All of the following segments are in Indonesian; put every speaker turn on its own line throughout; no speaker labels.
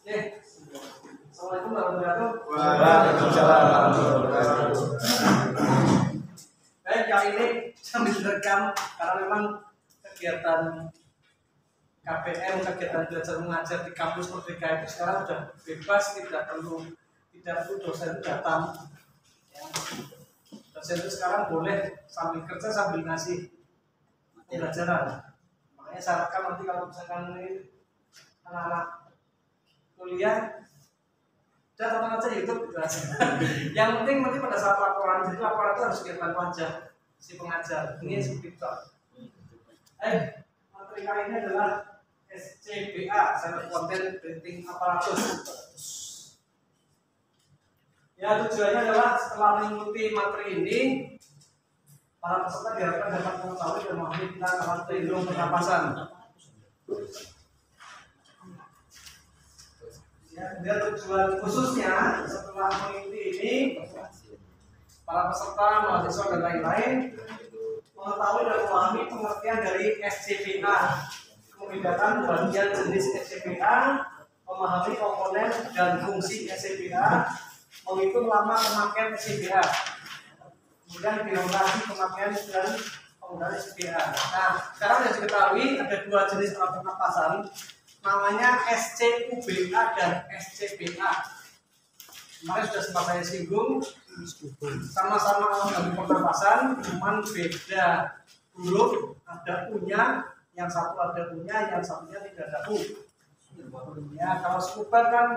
Oke. Assalamualaikum warahmatullahi wabarakatuh.
Waalaikumsalam warahmatullahi wabarakatuh.
Baik, kali ini sambil direkam karena memang kegiatan KPM, kegiatan belajar mengajar di kampus Merdeka itu sekarang sudah bebas, tidak perlu dosen datang. Ya. Dosen itu sekarang boleh sambil kerja sambil ngasih pembelajaran. Makanya saya rekam nanti kalau misalkan ini anak-anak kuliah udah tonton aja YouTube gitu aja. Yang penting nanti pada saat laporan, jadi laporan itu harus kelihatan wajah si pengajar. Ini seperti itu. Materi kali ini adalah SCBA, Self Content Printing Apparatus. Ya, tujuannya adalah setelah mengikuti materi ini, para peserta diharapkan dapat mengetahui dan memahami tentang alat pelindung pernapasan. Ya, dan tujuan khususnya setelah mengikuti ini, para peserta, mahasiswa dan lain-lain mengetahui dan memahami pengertian dari SCBA, membedakan bagian jenis SCBA, memahami komponen dan fungsi SCBA, menghitung lama pemakaian SCBA, kemudian birokrasi pemakaian dan penggunaan SCBA. Nah, sekarang yang diketahui ada dua jenis alat pernapasan, namanya SCUBA dan SCBA. Kemarin sudah sempat saya singgung, sama-sama alat bantu pernapasan, cuman beda huruf, ada U-nya, yang satu ada U-nya, yang satunya tidak ada U. Ya, kalau scuba kan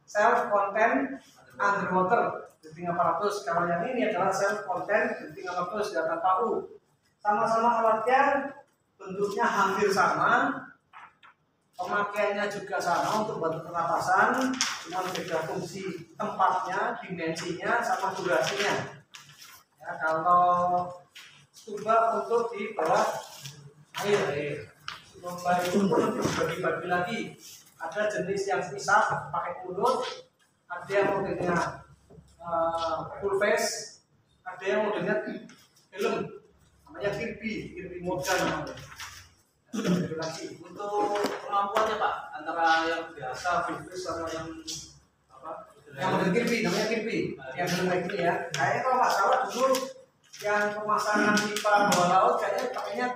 self content underwater breathing apparatus, kalau yang ini adalah self content breathing apparatus tidak tanpa U. Sama-sama alatnya bentuknya hampir sama, pemakaiannya juga sama untuk bantu pernapasan, cuma beda fungsi tempatnya, dimensinya, sama durasinya. Ya, kalau scuba untuk di bawah air, scuba itu pun dibagi-bagi lagi. Ada jenis yang isap pakai mulut, ada yang modelnya full face, ada yang modelnya helm, namanya Kirby Morgan namanya. Lagi
Untuk kemampuannya Pak, antara yang biasa, fitness sama yang apa?
Yang model Kirby, namanya Kirby. Yang belum kayak gini ya. Kayaknya kalau nggak salah dulu yang pemasangan pipa bawah laut kayaknya pakainya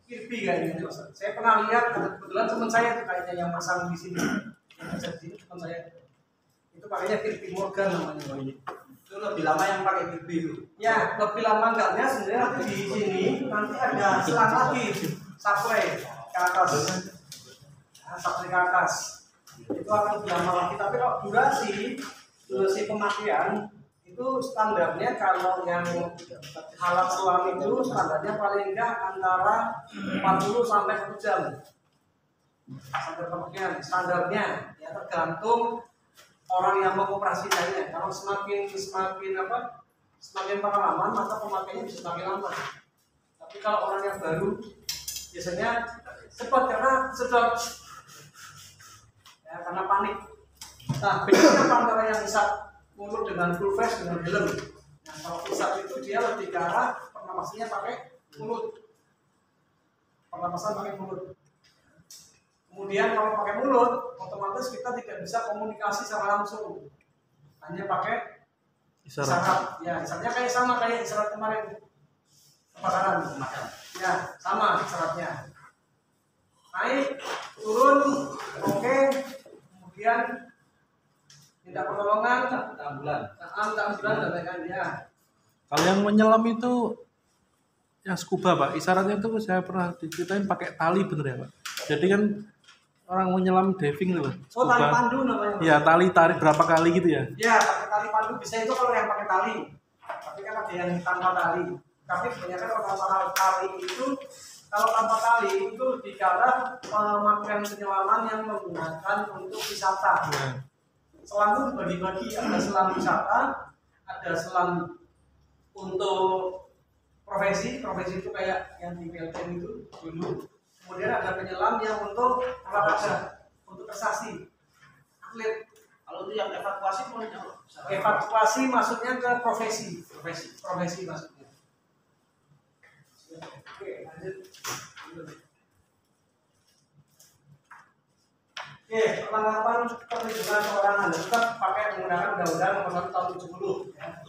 Kirby kayaknya. Saya pernah lihat, kebetulan teman saya tuh kayaknya yang masang di sini. Yang kerja di sini teman saya. Itu pakainya Kirby Morgan namanya.
Itu lebih lama yang pakai Kirby itu.
Ya, lebih lama enggaknya sebenarnya nanti di sini nanti ada selang lagi supply ke atas. Nah, supply ke atas. Itu akan lebih lama lagi. Tapi kalau durasi pemakaian itu standarnya kalau yang alat selam itu standarnya paling enggak antara 40 sampai 1 jam. Sampai pemakaian standarnya ya tergantung orang yang mengoperasikannya. Kalau semakin pengalaman maka pemakaiannya bisa semakin lama. Tapi kalau orang yang baru biasanya cepat karena sedot ya, karena panik. Nah, bedanya antara yang isap mulut dengan full face dengan helm. Nah, kalau isap itu dia lebih ke arah pernapasannya pakai mulut. Pernapasan pakai mulut. Kemudian kalau pakai mulut, otomatis kita tidak bisa komunikasi secara langsung. Hanya pakai isyarat. Ya, isyaratnya kayak isyarat kemarin kebakaran. Ya, sama isyaratnya. Naik, turun, oke. Kemudian minta pertolongan, minta ambulan dan lain-lain ya.
Kalau yang menyelam itu yang scuba Pak, isyaratnya itu saya pernah diceritain pakai tali bener ya Pak. Jadi kan orang menyelam diving itu
Oh, tali pandu namanya.
Iya, tali tarik berapa kali gitu ya?
Ya, pakai tali pandu bisa itu kalau yang pakai tali. Tapi kan ada yang tanpa tali. Tapi kebanyakan kalau tanpa tali itu, kalau tanpa tali itu dikala pemakaian penyelaman yang menggunakan untuk wisata.
Ya.
Selam itu dibagi-bagi, ada selam wisata, ada selam untuk profesi itu kayak yang di PLN itu dulu. Kemudian ada penyelam yang untuk olahraga, untuk prestasi, atlet.
Kalau itu yang evakuasi pun
Evakuasi maksudnya ke profesi maksudnya. Oke, lanjut. Oke, penangkapan perlindungan perorangan tetap pakai menggunakan Undang-Undang Nomor 1 Tahun 70. Ya.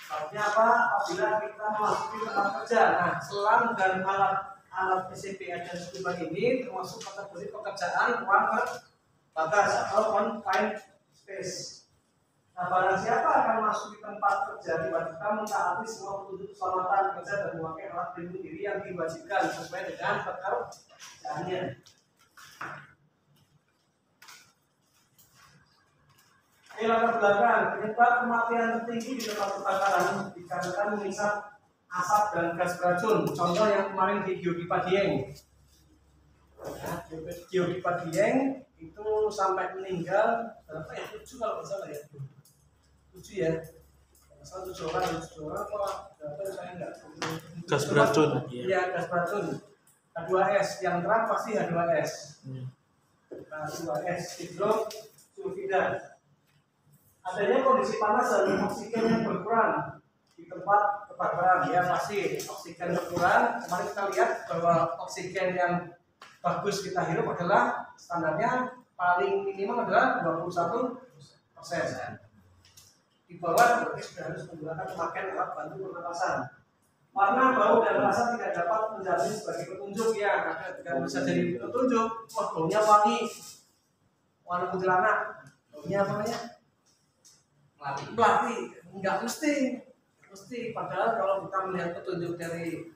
Artinya apa? Apabila kita memasuki tempat kerja, nah selang dan alat SCBA dan scuba ini termasuk kategori pekerjaan ruang terbatas atau confined space. Nah, barang siapa akan masuk di tempat kerja tiba-tiba mentaati semua petunjuk keselamatan kerja dan memakai alat pelindung diri yang diwajibkan sesuai dengan pekerjaannya. Di latar belakang, penyebab kematian tertinggi di tempat kebakaran dikarenakan mengisap asap dan gas beracun. Contoh yang kemarin di Geodipa Dieng. Nah, Geodipa Dieng itu sampai meninggal berapa ya? 7 kalau nggak salah ya. 7 ya. Masalah 7 orang berapa saya enggak.
Gas beracun.
Iya, gas beracun. H2S yang terang pasti H2S. H2S hidrosulfida. Adanya kondisi panas dan oksigen yang berkurang di tempat kebakaran, ya pasti oksigen berkurang. Kemarin kita lihat bahwa oksigen yang bagus kita hirup adalah standarnya paling minimal adalah 21%. Di bawah berarti sudah harus menggunakan pemakaian alat bantu pernapasan. Warna, bau, dan rasa tidak dapat menjadi sebagai petunjuk ya, tidak bisa jadi petunjuk. Wah, baunya wangi, warna kuntilanak, baunya apa namanya? Pelatih, enggak mesti, padahal kalau kita melihat petunjuk dari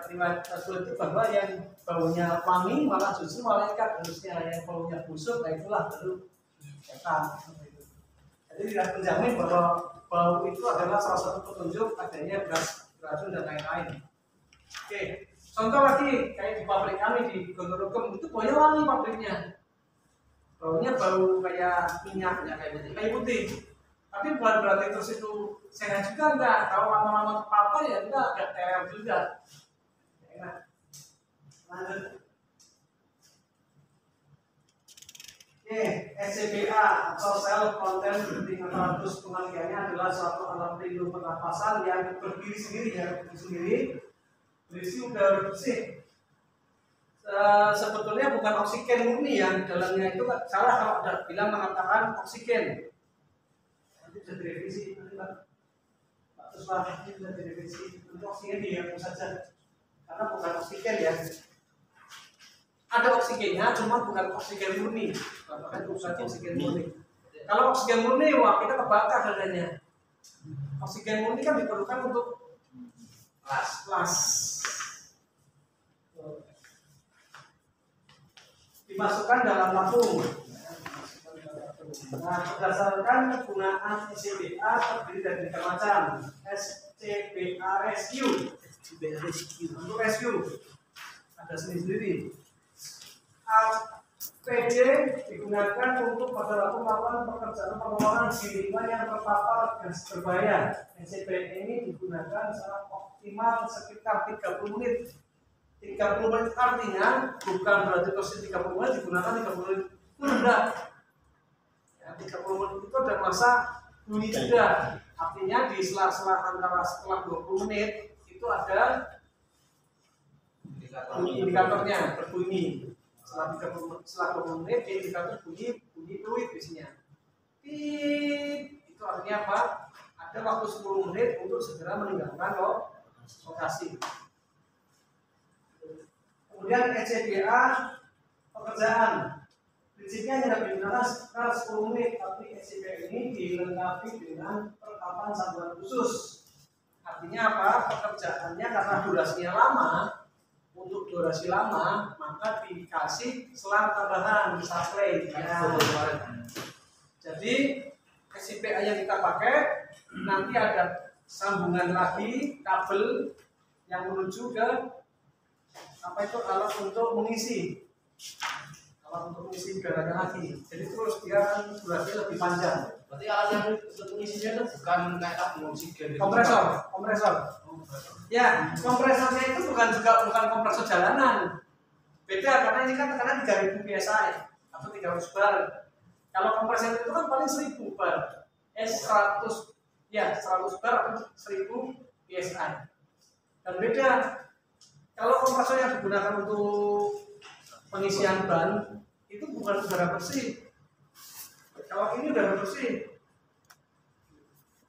riwayat tersebut itu bahwa yang baunya wangi malah justru malaikat, harusnya yang baunya busuk, nah itulah baru setan. Jadi tidak menjamin bahwa bau itu adalah salah satu petunjuk adanya gas beracun dan lain-lain. Oke, contoh lagi kayak di pabrik kami di Gondorogem itu baunya wangi pabriknya. Baunya bau kayak minyak, ya, kayak putih. Tapi bukan berarti terus itu sehat juga enggak. Kalau lama-lama terpapar ya enggak, agak teror juga. Enak. Lanjut. Oke, SCBA atau Self Contained Breathing Apparatus pengertiannya adalah suatu alat pelindung pernapasan yang berdiri sendiri, ya, berisi udara bersih. Sebetulnya bukan oksigen murni yang dalamnya itu salah kalau ada bilang mengatakan oksigen. Nanti bisa direvisi nanti Pak. Terus Pak ini bisa direvisi. Nanti oksigen dihapus saja karena bukan oksigen ya. Ada oksigennya, cuma bukan oksigen murni. Bahkan bukan oksigen murni. Kalau oksigen murni, wah kita kebakar dadanya. Oksigen murni kan diperlukan untuk kelas. Dimasukkan dalam tabung. Nah, berdasarkan penggunaan SCBA terdiri dari 3 macam. SCBA Rescue. Untuk rescue ada sendiri. APD digunakan untuk pada waktu melakukan pekerjaan penolongan di lingkungan yang terpapar gas berbahaya. SCBA ini digunakan secara optimal sekitar 30 menit. 30 menit artinya bukan berarti persis 30 menit digunakan 30 menit itu enggak. Ya, 30 menit itu ada masa bunyi jeda. Artinya di sela-sela antara setelah 20 menit itu ada indikatornya berbunyi. Setelah 20 menit dia indikator bunyi fluid biasanya. Itu artinya apa? Ada waktu 10 menit untuk segera meninggalkan lokasi. Kemudian SCBA pekerjaan prinsipnya tidak digunakan sekitar 10 menit, tapi SCBA ini dilengkapi dengan perlengkapan sambungan khusus. Artinya apa? Pekerjaannya karena durasinya lama, untuk durasi lama maka dikasih selang tambahan supply. Jadi SCBA yang kita pakai nanti ada sambungan lagi kabel yang menuju ke alat untuk mengisi udaranya lagi. Jadi terus dia akan durasinya lebih panjang.
Berarti alat yang untuk mengisinya itu bukan kayak tabung oksigen.
Kompresor. Ya, kompresornya itu bukan kompresor jalanan. Beda karena ini kan tekanan 3000 psi atau 300 bar. Kalau kompresor itu kan paling 1000 bar. 100 bar atau 1000 psi. Dan beda. Kalau kompresor yang digunakan untuk pengisian ban itu bukan udara bersih. Kalau ini udara bersih,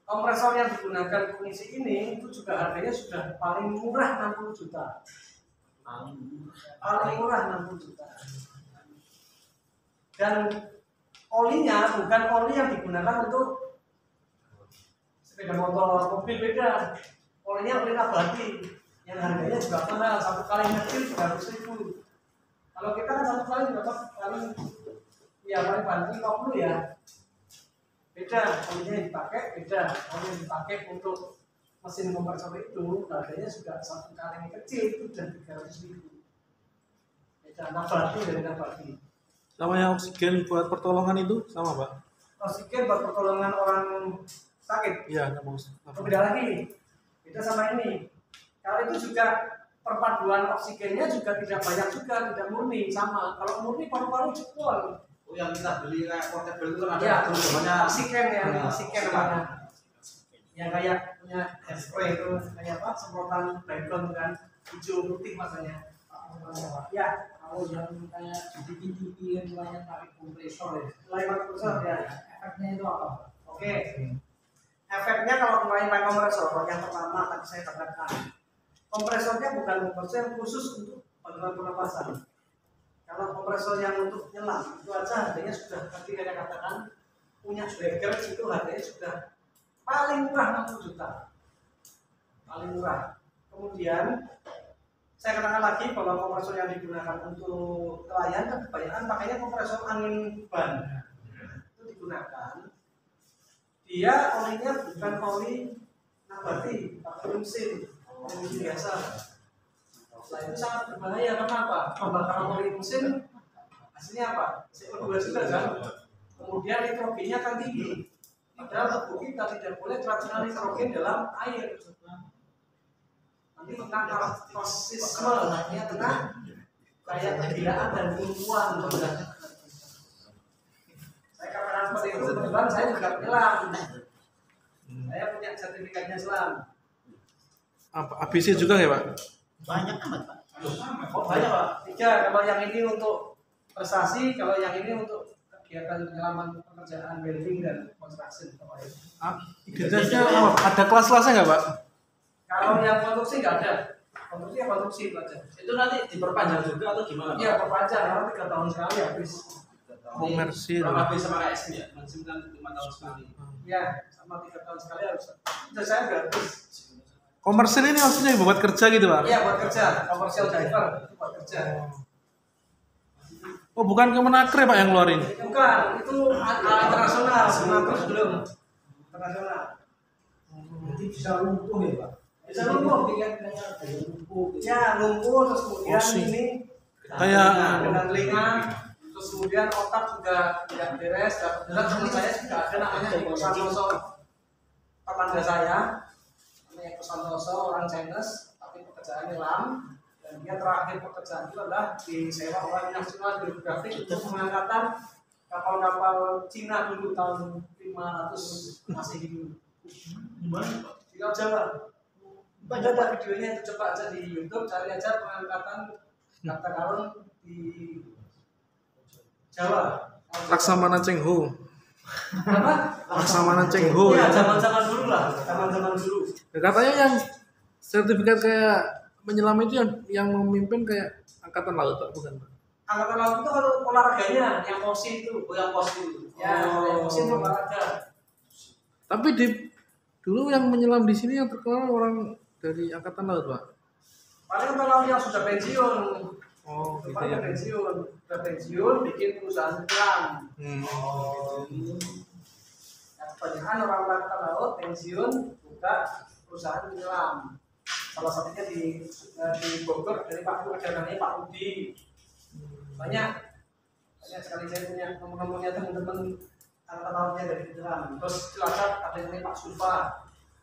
kompresor yang digunakan pengisi ini itu juga harganya sudah paling murah 60 juta. Paling murah 60 juta. Dan olinya bukan oli yang digunakan untuk sepeda motor, mobil, beda. Olinya oli nabati yang harganya juga mahal, satu kali ngecil 300.000. Kalau kita kan satu kali dapat paling ya paling banting 50 ya. Beda, olinya yang dipakai beda. Oli yang dipakai untuk mesin kompresor itu harganya juga satu kali yang kecil itu sudah 300.000. Beda nabati dari nabati.
Sama yang oksigen buat pertolongan itu sama Pak?
Oksigen buat pertolongan orang sakit.
Iya, nggak mau.
Beda lagi, beda sama ini. Kalau itu juga perpaduan oksigennya juga tidak banyak juga, tidak murni sama. Kalau murni paru-paru jebol.
Oh, yang kita beli kayak portable itu kan ada
Ya,
namanya
oksigen ya, oksigen namanya. Yang kayak punya hairspray itu kayak apa? Semprotan background kan, hijau putih masanya. Ya,
Kalau yang kayak TV yang banyak pakai kompresor ya.
lain kompresor ya.
Efeknya itu apa?
Oke. Efeknya kalau kemarin pakai kompresor yang pertama tadi saya katakan, kompresornya bukan kompresor yang khusus untuk bantuan pernapasan. Kalau kompresor yang untuk nyelam itu aja harganya sudah tadi saya katakan punya Bagger itu harganya sudah paling murah 60 juta. Paling murah. Kemudian saya katakan lagi bahwa kompresor yang digunakan untuk nelayan kan kebanyakan pakainya kompresor angin ban. Itu digunakan. Dia olinya bukan oli nabati, tapi mesin biasa. Nah itu sangat berbahaya. Kenapa? Pembakaran oli mesin hasilnya apa? CO2 juga kan. Kemudian nitrogennya kan tinggi. Padahal tubuh kita tidak boleh keracunan nitrogen dalam air. Nanti tentang toksisme, hanya tentang kayak kegilaan dan lumpuhan. Saya katakan seperti itu, kebetulan saya juga penyelam. Saya punya sertifikatnya selam.
ABC juga ya Pak?
Banyak amat Pak.
Oh banyak Pak. 3, kalau yang ini untuk prestasi, kalau yang ini untuk kegiatan penyelaman pekerjaan welding dan construction.
Identitasnya apa? Ada kelas-kelasnya nggak Pak?
Kalau yang konstruksi nggak ada. Konstruksi ya konstruksi itu aja.
itu nanti diperpanjang juga atau gimana?
Iya perpanjang, karena 3 tahun sekali habis.
Komersil.
Sama habis sama KSM ya, masih kan 5 tahun sekali.
Ya sama 3 tahun sekali harus. Sudah saya udah habis.
Komersil ini maksudnya buat kerja gitu Pak?
Iya buat kerja, commercial diver itu buat kerja.
Oh bukan Kemenakre Pak yang ngeluarin?
Bukan, itu internasional, mengatur belum internasional.
Nanti bisa lumpuh ya Pak.
Bisa lumpuh.
Kan kayak ada lumpuh. Gitu.
Ya lumpuh terus kemudian
Oh, sih.
ini
Kayak
dengan telinga, terus kemudian otak juga tidak beres. Dan teman saya juga ada namanya Eko Santoso, tetangga saya, namanya Eko Santoso orang Chinese, tapi pekerjaan nyelam. Dan dia terakhir pekerjaan itu adalah disewa oleh National Geographic untuk pengangkatan kapal-kapal Cina dulu tahun 500 Masehi dulu. Di Laut Jawa. Banyak ada videonya itu, coba aja di YouTube, cari aja pengangkatan kata karun di Jawa.
Laksamana Cheng Ho.
Apa?
Laksamana Cheng Ho.
Iya,
Ya.
zaman-zaman dulu lah, zaman-zaman dulu.
Ya, katanya yang sertifikat kayak menyelam itu yang memimpin kayak angkatan laut Pak, bukan Pak?
Angkatan laut itu kalau olahraganya yang posi itu,
yang pos itu.
ya yang posi itu olahraga.
Tapi dulu yang menyelam di sini yang terkenal orang dari angkatan laut Pak.
Paling angkatan laut yang sudah pensiun.
Oh gitu
Paling
ya.
sudah pensiun bikin perusahaan penyelam. Ya, kebanyakan orang-orang angkatan laut pensiun buka perusahaan penyelam. Salah satunya di Bogor dari Pak Budi, ada namanya Pak Budi. Banyak sekali saya punya nomor-nomornya teman-teman angkatan lautnya dari penyelam. Terus Cilacap ada yang namanya Pak Sulfa.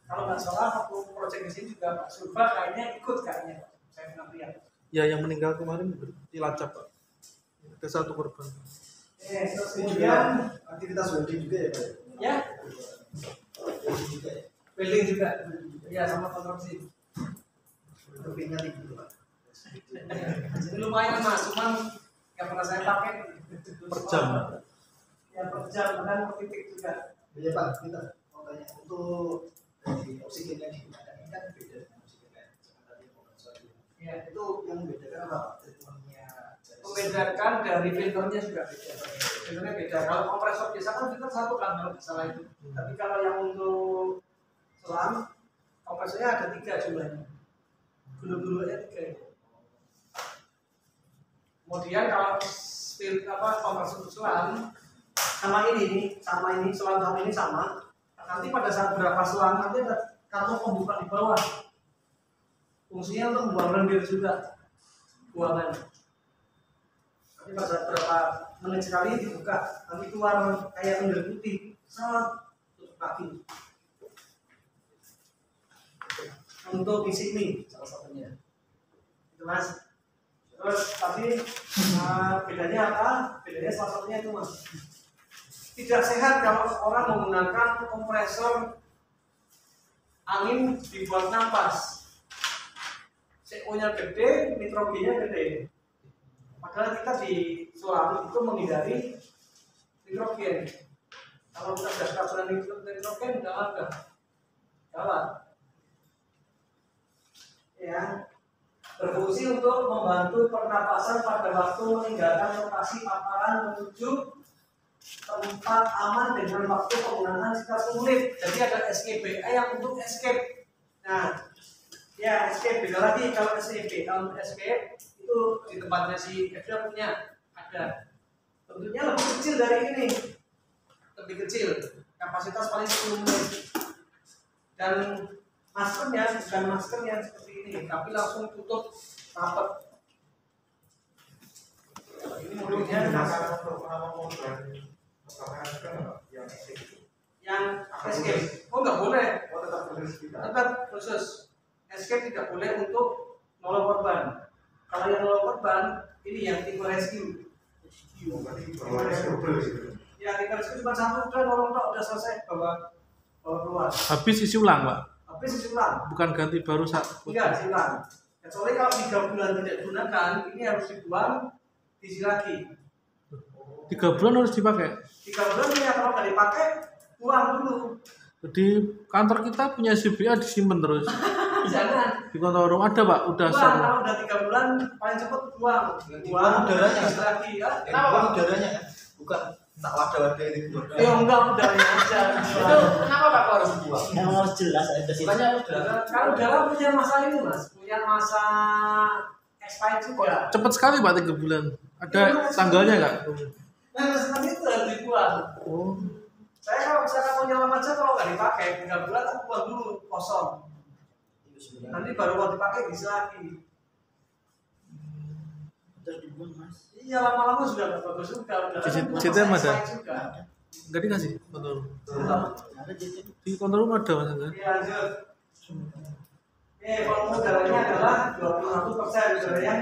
Kalau nggak salah waktu proyek di sini juga Pak Sulfa kayaknya ikut kayaknya. Saya pernah lihat.
Ya yang meninggal kemarin Cilacap Pak. Ada satu korban.
Terus kemudian
Aktivitas welding juga ya Pak?
ya
Welding juga ya?
welding juga. Ya sama konstruksi.
Lebihnya gitu Pak.
Jadi lumayan mas, cuman yang pernah saya pakai
Per jam.
ya per jam dan per titik juga.
Iya Pak, kita mau tanya untuk dari oksigen yang digunakan ini kan beda dengan oksigen lain. Tadi kompresor
Ya,
itu yang membedakan apa Pak? Treatmentnya
membedakan dari filternya juga beda. Filternya beda. Kalau kompresor biasa kan filter satu kan kalau nggak salah itu. Tapi kalau yang untuk selam kompresornya ada 3 jumlahnya. Gulu-gulunya 3 itu. Kemudian kalau kompresor selam sama ini selang ini sama. Nanti pada saat berapa selang nanti ada kantong pembuka di bawah. Fungsinya untuk membuang lendir juga buangan. Nanti pada saat berapa menit sekali dibuka, nanti keluar kayak lendir putih. Tutup kaki. Untuk isi mie salah satunya. Itu Mas. Terus tapi bedanya apa? Bedanya salah satunya itu Mas. Tidak sehat kalau orang menggunakan kompresor angin dibuat nafas. CO-nya gede, nitrogennya gede. Padahal kita di selam itu menghindari nitrogen. Kalau kita sudah keracunan nitrogen, tidak ada. Gawat. Ya, berfungsi untuk membantu pernapasan pada waktu meninggalkan lokasi paparan menuju tempat aman dengan waktu penggunaan sekitar 10 menit. Jadi ada SKBA yang untuk escape. Nah, ya escape beda lagi kalau escape. Kalau escape itu di tempatnya si Edra punya ada. Tentunya lebih kecil dari ini, lebih kecil. Kapasitas paling 10 menit. Dan maskernya bukan masker yang seperti ini, tapi langsung tutup rapat. Ini modelnya yang escape. Oh nggak boleh. Tetap khusus. Escape tidak boleh untuk nolong korban. Kalau yang nolong korban ini yang tipe rescue. Ya tipe rescue cuma satu udah nolong tok udah selesai bawa keluar.
Habis isi ulang, Pak.
Habis isi ulang.
Bukan ganti baru satu.
Enggak, isi ulang. Kecuali kalau 3 bulan tidak digunakan, ini harus dibuang, diisi lagi.
3 bulan harus dipakai.
3 bulan ya kalau nggak dipakai, buang dulu.
Di kantor kita punya CBA disimpan terus.
Jangan.
Di kantor rumah ada Pak, udah
Buang
sama.
kalau udah 3 bulan paling cepet buang.
Buang udaranya.
diisi lagi ya.
Kenapa Pak udaranya kan? Bukan tak wadah-wadah itu.
Ya enggak udaranya aja.
Itu kenapa Pak kok harus buang?
Yang harus jelas ada sih.
Bukannya udara.
Kalau udara punya masa ini Mas, punya masa expired juga.
Cepet sekali Pak 3 bulan. Ada tanggalnya nggak?
Nah, seperti itu harus dibuang.
Oh.
Saya kalau misalkan mau nyelam aja kalau nggak dipakai 3 bulan aku buang dulu kosong. Nanti baru mau dipakai diisi lagi.
Terus dibuang Mas.
Iya lama-lama sudah nggak bagus juga. Udah
CTM ada?
juga.
Nggak dikasih kantor.
Ada jadi
Di kantor rumah ada Mas.
Iya lanjut. Volume udaranya adalah 21% udara yang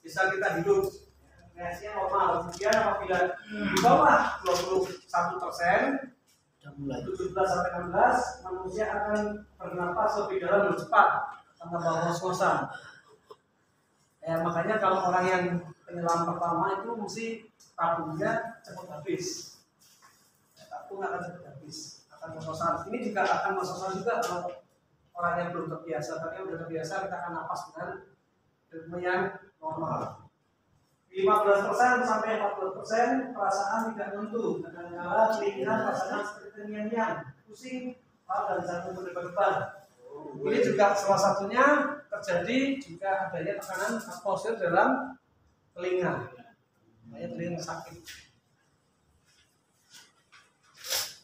bisa kita hidup. Reaksinya normal. Kemudian apabila di bawah 21%,
udah mulai.
17 sampai 16, manusia akan bernapas lebih dalam lebih cepat sama bawah ngos-ngosan. Ya, makanya kalau orang yang penyelam pertama itu mesti tabungnya cepat habis. Ya, tabung akan cepat habis, akan ngos-ngosan. Ini juga akan ngos-ngosan juga kalau orang yang belum terbiasa. Tapi yang sudah terbiasa kita akan napas dengan ritme yang normal. 15% sampai 40% perasaan tidak tentu. Kadang-kadang keinginan pasangan seperti yang pusing, dan jantung berdebar-debar. Ini juga salah satunya terjadi jika adanya tekanan atmosfer dalam telinga. Makanya telinga sakit.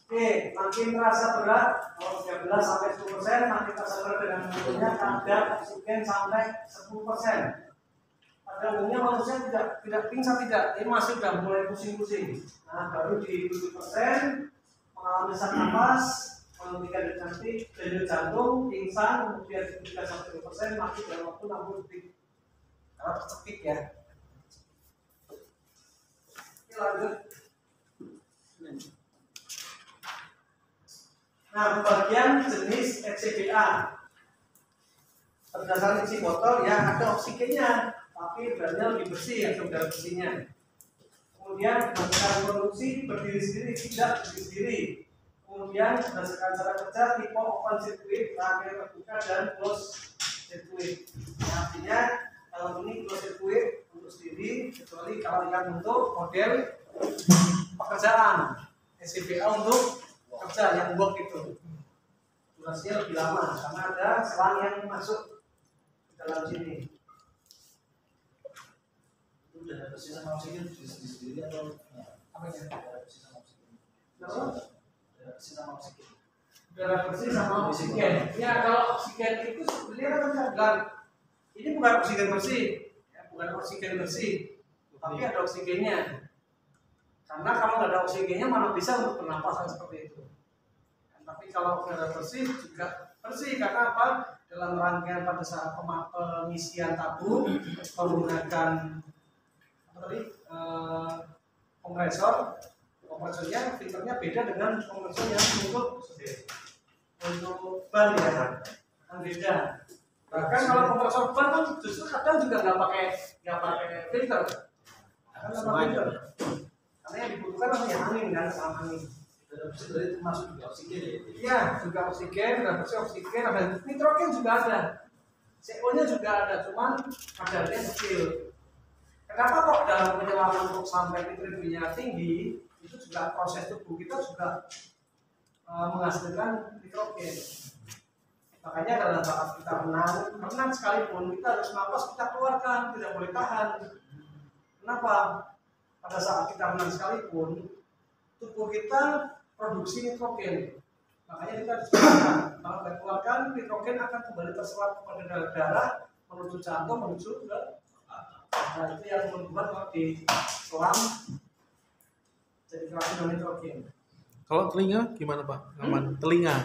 Oke, makin terasa berat, kalau 13 sampai 10%, makin terasa berat dengan umumnya kadar oksigen sampai 10%. Pada umumnya manusia tidak pingsan tidak, ini masih sudah mulai pusing-pusing. Nah, baru di 7% mengalami sesak napas, menghentikan denyut jantung, pingsan, kemudian 3 sampai 2% mati dalam waktu 60 detik. Karena tercekik ya. Oke, lanjut. Nah, pembagian jenis FCBA berdasarkan isi botol ya ada oksigennya. Tapi udaranya lebih bersih, ada udara bersihnya. Kemudian berdasarkan produksi berdiri sendiri, tidak berdiri sendiri. Kemudian berdasarkan cara kerja tipe open circuit, rangkaian terbuka dan close circuit. Artinya kalau ini close circuit untuk sendiri, kecuali kalau yang untuk model pekerjaan SCBA untuk kerja yang work itu durasinya lebih lama karena ada selang yang masuk ke dalam sini.
Itu udah ada bersih sama oksigen di sendiri atau
Apa ya?
ada bersih sama oksigen?
Kenapa?
Ada bersih sama oksigen.
Udara bersih sama oksigen. Ya kalau oksigen itu sebenarnya kan saya bilang ini bukan oksigen bersih, ya, bukan oksigen bersih, tapi ada oksigennya. Karena kalau nggak ada oksigennya mana bisa untuk pernapasan seperti itu. Tapi kalau udara bersih juga bersih karena apa? Dalam rangkaian pada saat pengisian tabung menggunakan apa tadi kompresornya filternya beda dengan kompresor yang untuk ban ya, kan beda. Bahkan kalau kompresor ban kan justru kadang juga nggak pakai filter, kan nggak pakai filter. Karena yang dibutuhkan hanya angin kan, selang angin.
Udara bersih berarti termasuk juga oksigen ya?
Iya, juga oksigen, dan bersih oksigen, ada nitrogen juga ada, CO-nya juga ada, cuman kadarnya kecil. Kenapa kok dalam penyelaman untuk sampai nitrogennya tinggi, itu juga proses tubuh kita juga menghasilkan nitrogen. Makanya dalam saat kita renang sekalipun kita harus nafas kita keluarkan, tidak boleh tahan. Kenapa? Pada saat kita renang sekalipun, tubuh kita produksi nitrogen. Makanya kita harus keluarkan. Kalau kita keluarkan, nitrogen akan kembali terserap kepada darah, menuju jantung, menuju ke nah, itu yang membuat kalau di selam jadi keracunan nitrogen.
Kalau telinga gimana Pak? Aman. Telinga.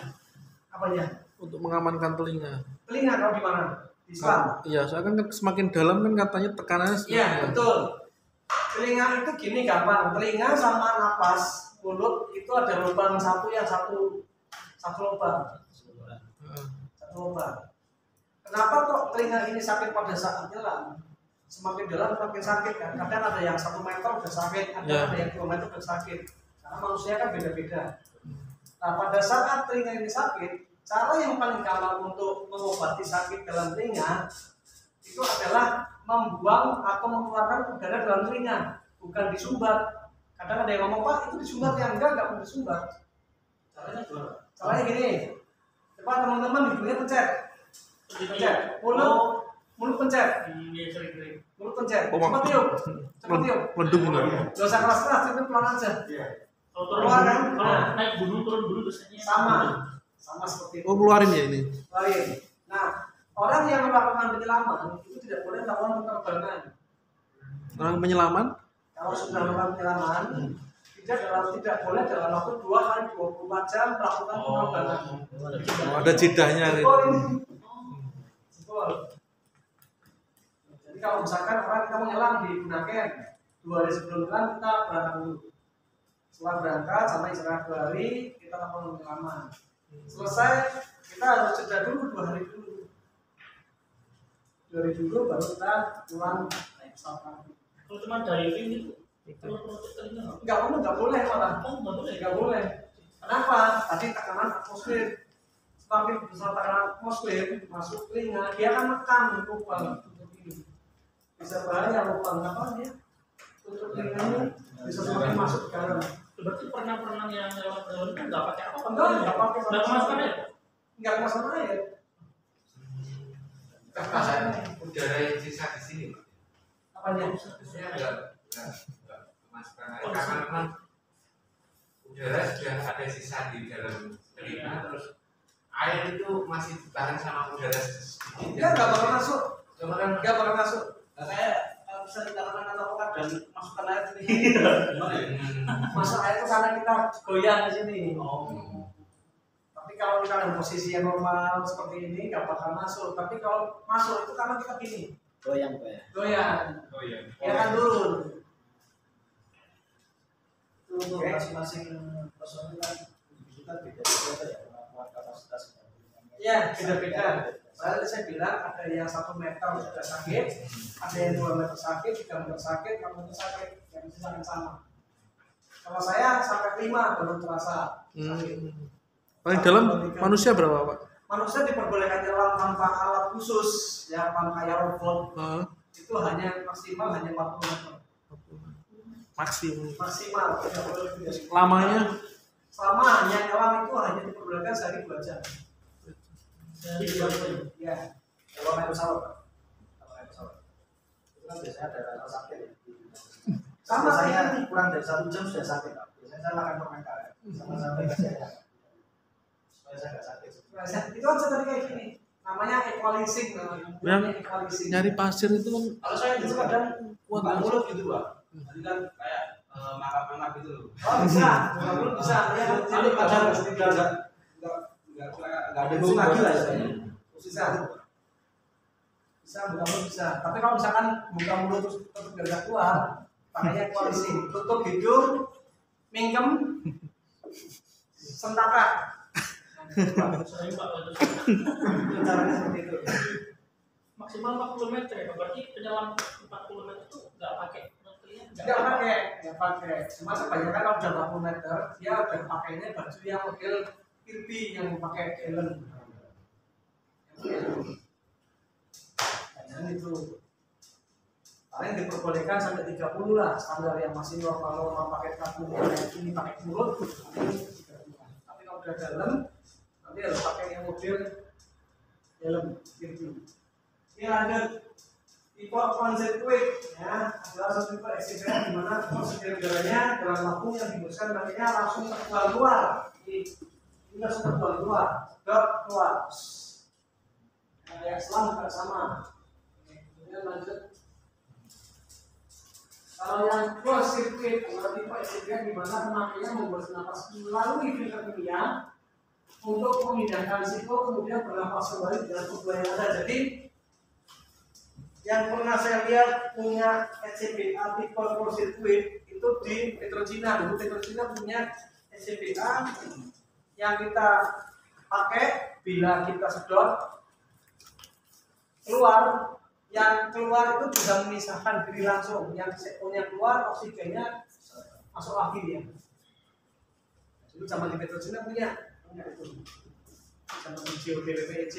Apanya?
Untuk mengamankan telinga.
Telinga kalau di mana? Di selam.
Iya, soalnya kan semakin dalam kan katanya tekanannya semakin.
Iya, betul. Telinga itu gini gampang. Telinga sama napas mulut itu ada lubang satu lubang. Satu lubang. Kenapa kok telinga ini sakit pada saat nyelam? Semakin dalam semakin sakit kan. Kadang ada yang 1 meter udah sakit, ada yang 2 meter udah sakit. Karena manusia kan beda-beda. Nah pada saat telinga ini sakit, cara yang paling gampang untuk mengobati sakit dalam telinga itu adalah membuang atau mengeluarkan udara dalam telinga, bukan disumbat. Kadang ada yang ngomong Pak itu disumbat ya, enggak mau disumbat.
Caranya gimana?
Caranya gini, coba teman-teman hidungnya pencet, mulut pencet, mulut pencet, coba tiup,
Mendung ini.
Gak usah keras-keras, itu pelan aja.
Kalau turun
Keluar kan?
gunung, kalau naik gunung turun gunung biasanya
Sama seperti itu.
Oh, keluarin ya ini.
Lain. Nah, orang yang melakukan penyelaman itu tidak boleh melakukan penerbangan.
Orang penyelaman?
Kalau sudah melakukan penyelaman, tidak boleh dalam waktu 2 kali 24 jam melakukan penerbangan.
Oh, ada jedahnya.
Betul ini. Betul. Jadi kalau misalkan orang kita mau nyelam di Bunaken, 2 hari sebelum nyelam kita berangkat dulu. Setelah berangkat sampai istirahat 2 hari kita lakukan penyelaman. Selesai kita harus jeda dulu 2 hari dulu. 2 hari dulu baru kita pulang naik pesawat.
kalau cuma diving itu kalau telinga
Enggak boleh malah.
nggak boleh.
Enggak boleh. Kenapa? Tadi tekanan atmosfer. Semakin besar tekanan atmosfer masuk telinga, dia akan menekan lubang tutup ini. Bisa bahaya lubang apa ya? Tutup telinga ini bisa semakin masuk ke dalam.
Berarti pernah yang lewat itu nggak pakai apa?
Enggak pakai
Nggak kemasukan ya?
Enggak kemasukan air.
Udara yang sisa di sini,
Apanya?
biasanya enggak kemasukan air karena memang udara sudah ada sisa di dalam telinga, terus air itu masih ditahan sama udara sedikit.
Enggak bakal masuk.
Cuman
Enggak bakal masuk. Kayak bisa dikatakan atau dan masukkan air sini. Masuk air itu karena kita goyang di sini. Tapi kalau kita dalam posisi yang normal seperti ini nggak bakal masuk. Tapi kalau masuk itu karena kita gini.
Goyang Pak ya?
Goyang.
oh iya.
Ya kan turun.
Itu untuk masing-masing personil kan kita beda-beda ya kemampuan kapasitas.
Ya beda-beda. Soalnya saya bilang ada yang 1 meter sudah sakit, ada yang 2 meter sakit, 3 meter sakit, 4 meter sakit. Ya kondisi akan sama. Kalau saya sampai 5 baru terasa sakit.
Paling dalam manusia berapa Pak?
Manusia diperbolehkan nyelam tanpa alat khusus, ya kayak robot. Itu hanya maksimal hanya 40 meter. Maksimal tidak boleh lebih dari itu.
Lamanya?
Selama hanya nyelam itu hanya diperbolehkan sehari 2 jam. Jadi 2 jam. Ya.
Kalau naik pesawat, itu kan biasanya ada rasa sakit ya.
Sama
saya
saya
kurang dari 1 jam sudah sakit. Biasanya saya makan permen karet, sama-sama kasih aja. Supaya saya nggak sakit.
itu aja tadi kayak gini. Namanya equalizing namanya.
Yang
Equalizing.
nyari pasir itu kan
Kalau saya
Itu
itu
kadang
buka mulut gitu Pak. Jadi kan kayak mangap-mangap gitu loh.
oh bisa, mulut bisa. Ya,
Tapi kadang nggak ada bau lagi lah istilahnya.
bisa. Bisa buka mulut bisa. Tapi kalau misalkan buka mulut terus tetap gak keluar, pakainya equalizing. Tutup hidung, mingkem, sentaka.
Saya Pak,
Caranya seperti itu.
maksimal 40 meter ya, berarti penyelam 40 meter itu nggak pakai snorkelnya?
Nggak pakai. Cuma kebanyakan kalau udah 40 meter, dia udah pakainya baju yang model Kirby yang pakai helm. Dan itu paling diperbolehkan sampai 30 lah, standar yang masih normal pakai tabung ini pakai mulut. Tapi kalau udah dalam, nanti harus pakai yang model helm Kirby. Ini lanjut. Tipe konsep quick ya adalah suatu tipe SCBA di mana oksigen udaranya dalam tabung yang dihembuskan nantinya langsung keluar. Ini langsung keluar, sedot keluar. Kayak selang juga sama. Kemudian lanjut. Kalau yang close circuit adalah tipe SCBA di mana pemakainya membuat napas melalui filter kimia untuk memindahkan sipo kemudian bernapas kembali dengan tubuh yang ada. Jadi yang pernah saya lihat punya SCBA tipe closed circuit itu di Petrocina. Dulu Petrocina punya SCBA yang kita pakai bila kita sedot keluar, yang keluar itu bisa memisahkan diri langsung, yang sekonya keluar oksigennya masuk lagi dia. Dulu zaman di Petrocina punya itu, zaman di GODWPEC.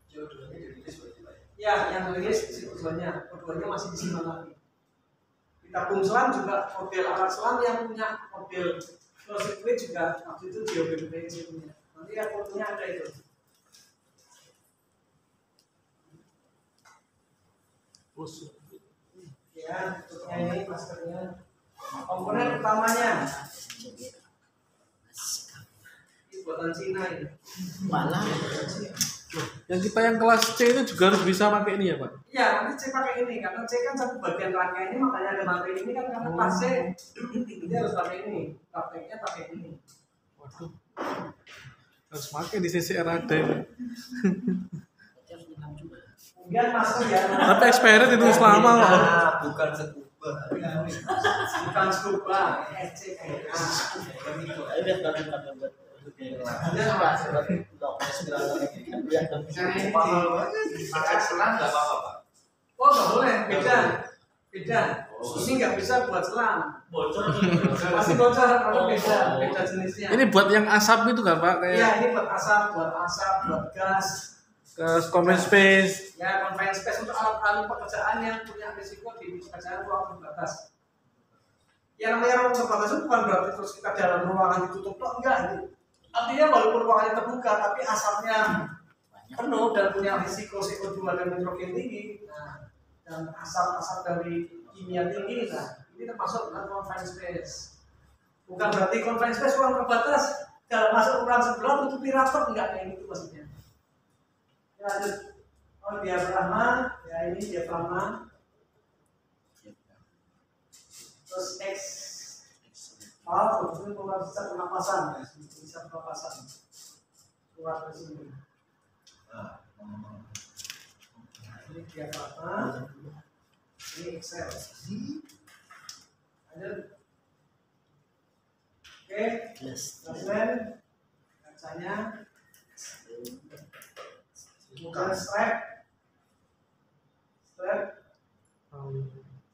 CO2-nya dirilis berarti Pak.
Ya, yang rilis keduanya masih disimpan lagi. Kita tabung selam juga model alat selam yang punya model closed circuit juga waktu itu GODWPEC punya. Nanti yang fotonya ada itu. Ya, tutupnya ini maskernya. Komponen utamanya ini buatan Cina ini.
Malah
yang kita yang kelas C itu juga harus bisa pakai ini ya Pak?
Iya, nanti C pakai ini karena C kan satu bagian rangkaian ini, makanya ada materi ini kan karena kelas C dia harus pakai ini, prakteknya pakai ini.
Waduh, harus pakai di CCR ada ini.
Kemudian masker ya.
Tapi expired itu selama loh.
Bukan scuba.
Bukan scuba, SCBA.
Misalnya ini pakai selang nggak apa-apa Pak?
Oh nggak boleh, beda. Ini nggak bisa buat selang.
bocor.
Pasti bocor kalau beda jenisnya.
Ini buat yang asap itu kan Pak?
Iya,
Kayak
ini buat asap, buat gas.
ke confined space.
Ya, confined space untuk alat-alat pekerjaan yang punya risiko di pekerjaan ruang terbatas. Ya namanya ruang terbatas itu bukan berarti terus kita dalam ruangan ditutup toh, enggak gitu. Artinya walaupun ruangannya terbuka tapi asapnya penuh dan punya risiko CO2 dan nitrogen tinggi. Nah, dan asap-asap dari kimia tinggi, nah ini termasuk dalam confined space. Bukan berarti confined space ruang terbatas dalam masuk ruang sebelah tutupi rapat, enggak kayak gitu maksudnya. Ya, lanjut. Oh, diafragma, ya ini diafragma. Terus X valve itu bisa pernapasan, bisa pernapasan. Keluar dari sini. Ini diafragma, ini Excel. Lanjut. Oke, kemudian kacanya. Bukan strap.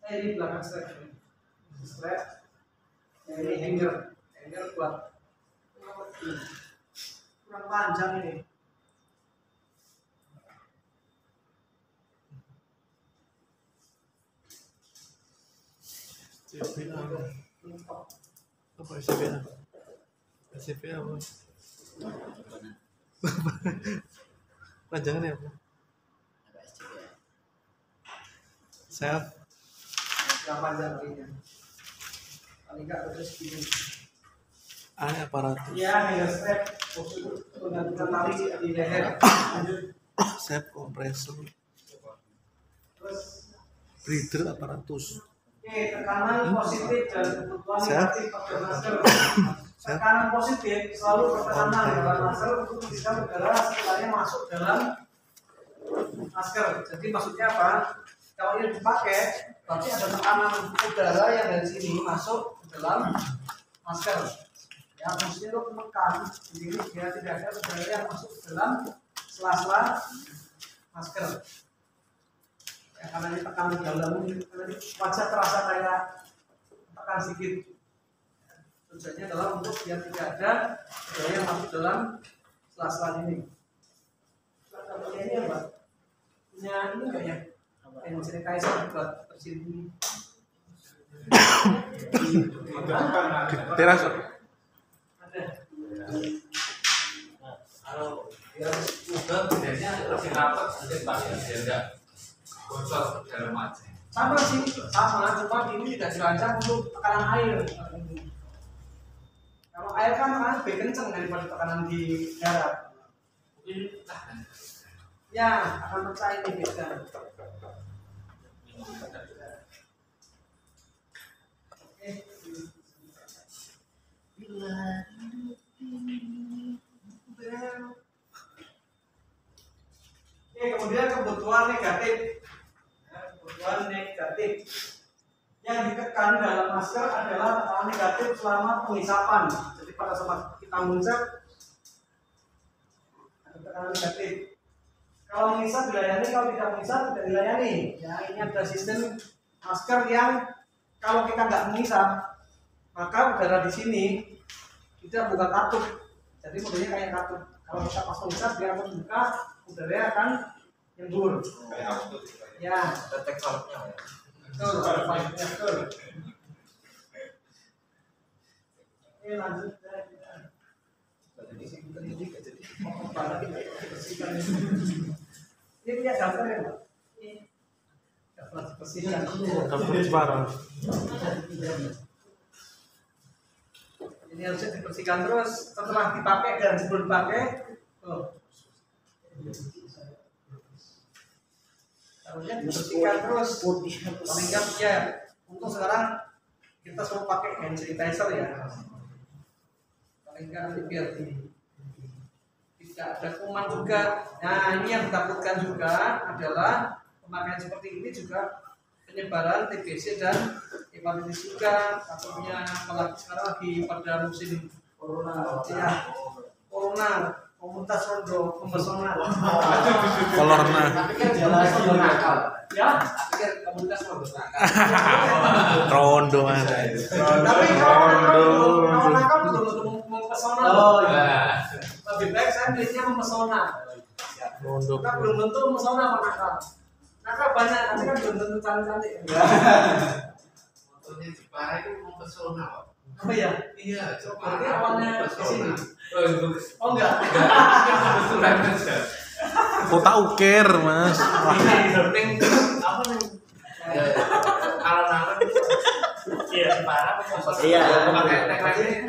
Ini belakang strap. strap. Yang ini hanger buat kurang panjang ini.
SCBA apa SCBA? SCBA apa? Panjangannya apa? Self
Yang panjang ini. Paling nggak terus gini.
aparatus.
Ya, hanger strap. Menggantikan tali di leher.
Self kompresor.
Terus
Breather aparatus.
Oke, tekanan positif dan kebutuhan
Siap.
negatif pada masker. Tekanan positif selalu bertekanan dalam masker untuk bisa udara setelahnya masuk dalam masker. Jadi maksudnya apa? Kalau ini dipakai, berarti ada tekanan udara yang dari sini masuk ke dalam masker. Ya, maksudnya itu menekan. Jadi dia tidak ada udara yang masuk ke dalam sela-sela masker. Ya, karena ini tekanan dalam, wajah terasa kayak tekan sedikit. Tujuannya adalah untuk biar tidak ada udara yang masuk dalam sela-sela ini. Punya ini apa? Punya ini enggak ya? Yang menceritakan saya buat tersini.
Teras.
Ada.
Kalau yang udah bedanya lebih rapat sedikit Pak ya, biar enggak bocor ke dalam aja.
Sama sih, sama, cuma ini tidak dirancang untuk tekanan air. Kalau air kan tekanan lebih kencang daripada tekanan di darat.
Mungkin tahan.
Ya, akan pecah ini beda. Kemudian kebutuhan negatif. Ya, kebutuhan negatif. Yang ditekan dalam masker adalah tekanan negatif selama pengisapan. Jadi pada saat kita mengisap ada tekanan negatif. Kalau mengisap dilayani, kalau tidak mengisap tidak dilayani. Ya, ini ada sistem masker yang kalau kita nggak mengisap, maka udara di sini kita buka katup. Jadi modelnya kayak katup. Kalau kita pas mengisap dia akan buka, udara akan nyembur. Ya,
Detek saltnya ya.
betul, valve-nya betul. Oke, lanjut. Ini punya daftar ya, Pak? Daftar bersihkan.
Daftar sebarang.
Ini harusnya dibersihkan terus setelah dipakai dan sebelum dipakai. Harusnya dibersihkan terus. Paling nggak ya. Untuk sekarang kita semua pakai hand sanitizer ya. Paling nggak nanti biar tidak ada kuman juga. Nah, ini yang ditakutkan juga adalah pemakaian seperti ini juga penyebaran TBC dan hepatitis juga. Takutnya apalagi sekarang lagi pada musim corona. Ya, corona, komunitas rondo, pemesona.
Kolorna.
Tapi kan jelas nakal. Ya, tapi kan komunitas rondo nakal.
Rondo mas.
Tapi kalau nakal belum mempesona.
Oh iya.
Lebih baik saya belinya mempesona.
Rondo.
Kita belum tentu mempesona sama nakal. Nakal banyak, nanti kan belum tentu cantik-cantik.
Motornya Jepara itu mau pesona Pak.
Oh iya,
Iya,
berarti awalnya di sini.
Oh,
Oh enggak.
kebetulan aja.
Kota Ukir mas.
Penting apa nih? Alon-alon itu Jepara pesona.
Iya.
Pakai tagline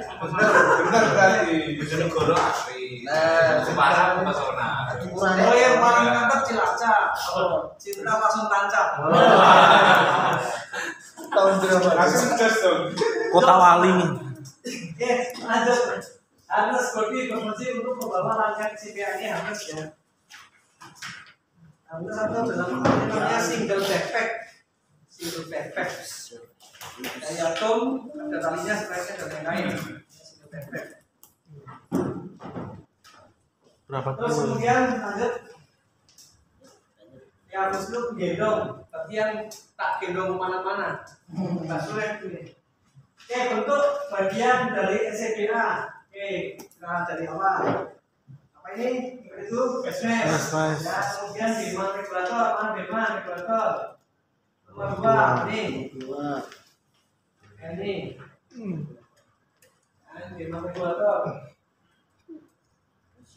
Benar berarti.
Bojonegoro asli.
Nah.
Jepara pesona.
Oh yang paling mantap Cilacap. Oh, Cinta langsung tancap.
Tahun berapa?
Langsung gas dong.
Kota Wali.
Oke, lanjut. Harness body berfungsi untuk membawa rangkaian CPA ini harness ya. Harness atau dalam namanya single backpack. Single backpack. Kayak tom, ada talinya, sebenarnya dan lain-lain. Single backpack.
Berapa
Terus
puluh?
kemudian lanjut. Yang harus lu gendong, tapi yang tak gendong kemana-mana. Nggak sulit ini. Oke, bentuk bagian dari SCBA. Oke, nah dari awal. Apa ini? Itu basement. Ya, kemudian Bima regulator, mana Bima regulator? Nomor 2, ini. Ini. Bima regulator.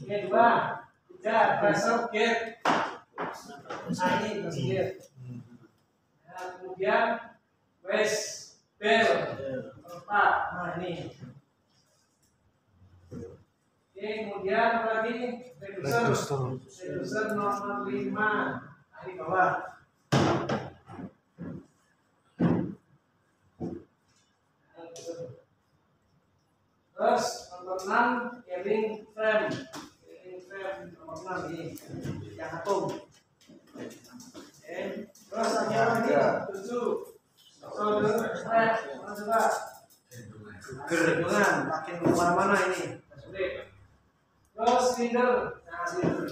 Ini 2, 3, pressure gate. Nah ini pressure gate. Nah, kemudian waste bell. 4, nah ini. Oke, kemudian apa lagi? Reducer nomor 5. Nah, ini bawah. Terus nomor 6 carrying frame. Carrying frame nomor 6 ini yang atom. Oke. Terus ada lagi 7. Coba. Gendongan, makin kemana-mana ini. Terus silinder, nah silinder.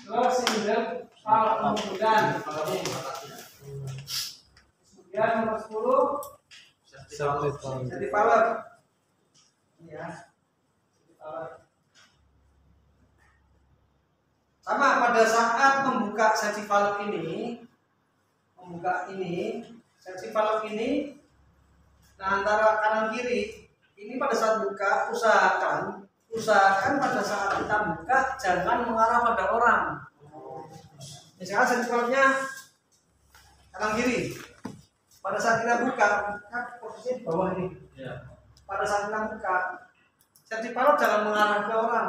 Terus silinder, valve pembukaan. Kemudian nomor 10, safety valve. Ini ya, sama pada saat membuka safety valve ini, safety valve ini, nah antara kanan kiri ini pada saat buka usahakan pada saat kita buka jangan mengarah pada orang. Misalnya safety valve-nya kanan kiri, pada saat kita buka kan posisinya di bawah ini. Pada saat kita buka safety valve jangan mengarah ke orang.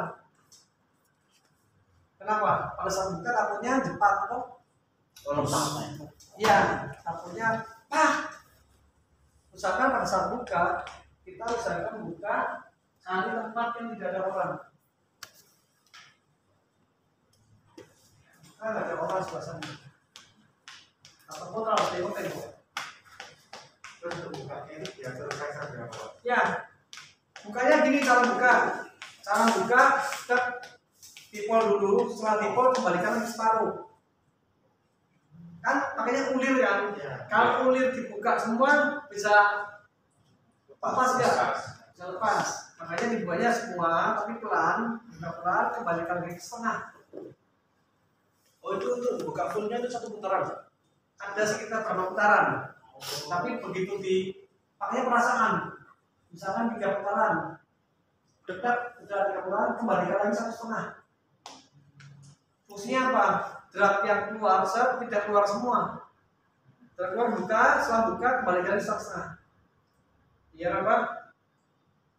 Kenapa? Pada saat buka takutnya jepat kok. Iya, takutnya usahakan pada saat buka kita usahakan buka cari tempat yang tidak ada orang. Kan ada orang sebelah sana. Ataupun kalau tengok.
Terus untuk bukanya ini diatur kaisar berapa?
Ya, bukanya gini cara buka. Cara buka kita tipol dulu, setelah tipol kembalikan lagi separuh. Kan makanya ulir kan?
Ya.
Kalau ulir dibuka semua bisa lepas ya? Bisa lepas. Makanya dibukanya semua, tapi pelan kembalikan lagi ke setengah.
Oh itu buka fullnya itu 1 putaran.
Ada sekitar berapa putaran? Tapi begitu pakainya perasaan. Misalkan 3 putaran, dekat udah 3 putaran, kembalikan lagi 1,5. Fungsinya apa? Drag yang keluar tidak keluar semua. Drag keluar buka, setelah buka kembalikan lagi 1,5. Biar apa?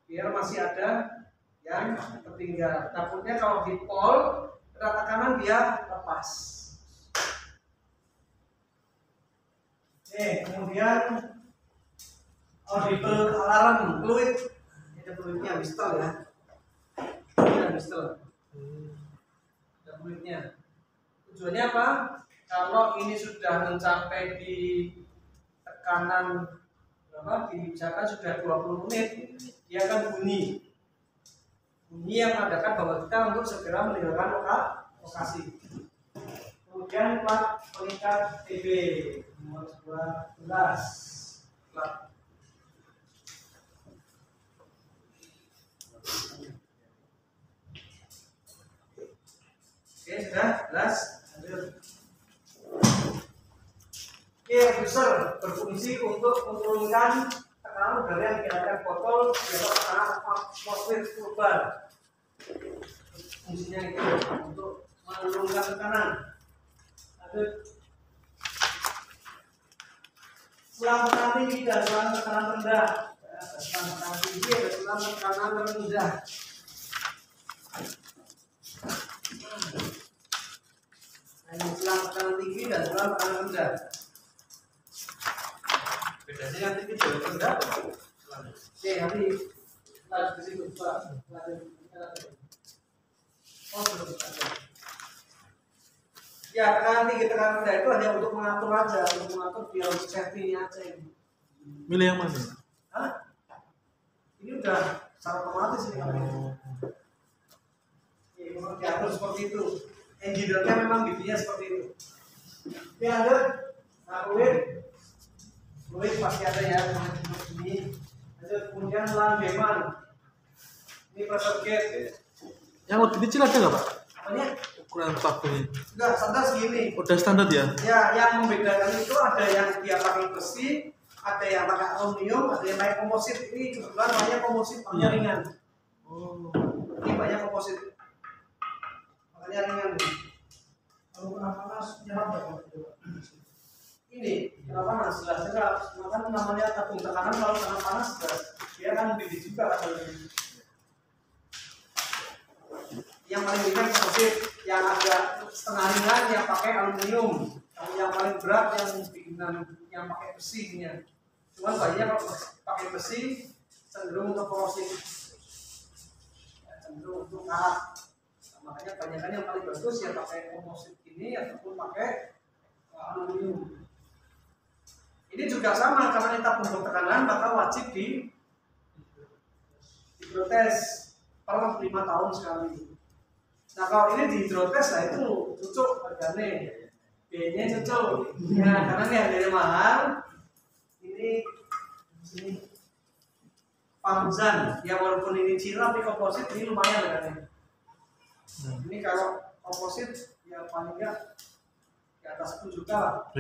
Biar masih ada yang tertinggal. Takutnya kalau di pol rata kanan dia lepas. Oke, kemudian audible alarm fluid. Ada fluidnya, mistel ya. Ada mistel. Ada fluidnya. Tujuannya apa? Kalau ini sudah mencapai di tekanan berapa? Misalkan sudah 20 menit, dia akan bunyi. Bunyi yang menandakan bahwa kita untuk segera meninggalkan lokasi. Kemudian plat pengikat TB nomor 12. Plat. Oke, sudah jelas. Lanjut. Oke, reducer berfungsi untuk menurunkan tekanan udara yang diadakan botol di atas tekanan atmosfer urban. Fungsinya itu untuk menurunkan tekanan. Lanjut. Selang tekanan tinggi dan selang tekanan rendah. Selang tekanan tinggi dan selang tekanan rendah. Ini selang tekanan tinggi dan selang tekanan rendah. Bedanya yang tinggi dan rendah. Oke, nanti lanjut ke situ Pak. Oh, belum ada. Ya, tekanan tinggi tekanan rendah itu hanya untuk mengatur aja, untuk mengatur biar safety aja ini.
Milih yang mana?
Hah? Ini udah secara otomatis ini namanya. Oke, memang diatur seperti itu. Engineer-nya memang bikinnya seperti itu. Oke, lanjut. Nah, fluid pasti ada ya untuk ini. Lanjut, kemudian landeman. Ini pressure gauge.
Yang lebih kecil ada nggak Pak?
Apanya?
Ukuran tabungnya.
Enggak, standar segini.
Udah standar ya?
Ya, yang membedakan itu ada yang dia pakai besi, ada yang pakai aluminium, ada yang pakai komposit. Ini kebetulan banyak komposit, makanya ringan.
Oh.
Ini banyak komposit, makanya ringan. Kalau kena panas, nyerap berapa? Ini kena panas, jelas. Maka namanya tabung tekanan. Kalau kena panas, jelas dia kan tinggi juga kan. Yang paling ringan komposit, yang agak setengah ringan yang pakai aluminium, yang paling berat yang pakai besinya. Cuman banyak kalau pakai besi cenderung untuk korosif, cenderung untuk karat. Makanya banyak yang paling bagus ya pakai komposit ini ataupun pakai aluminium. Ini juga sama, karena kita tabung tekanan maka wajib dihidrotes per 5 tahun sekali. Nah kalau ini dihidrotes lah itu cocok harganya, biayanya cocok. Nah karena ini harganya mahal. Ini Pamzan, ya walaupun ini Cina tapi komposit ini lumayan harganya. Ini kalau komposit ya paling nggak di atas 10 juta lah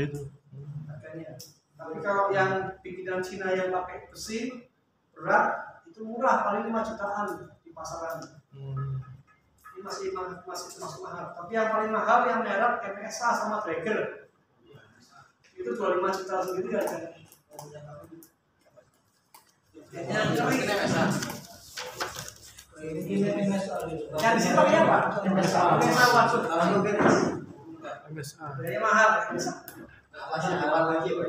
harganya. Tapi kalau yang bikinan Cina yang pakai besi berat itu murah, paling 5 jutaan di pasaran. Ini masih termasuk mahal. Tapi yang paling mahal yang merek MSA sama Traeger itu 25 juta sendiri harganya. Yang kering MSA. Yang di sini pakai apa? MSA maksud MSA. Biaya mahal MSA.
Awal lagi Pak.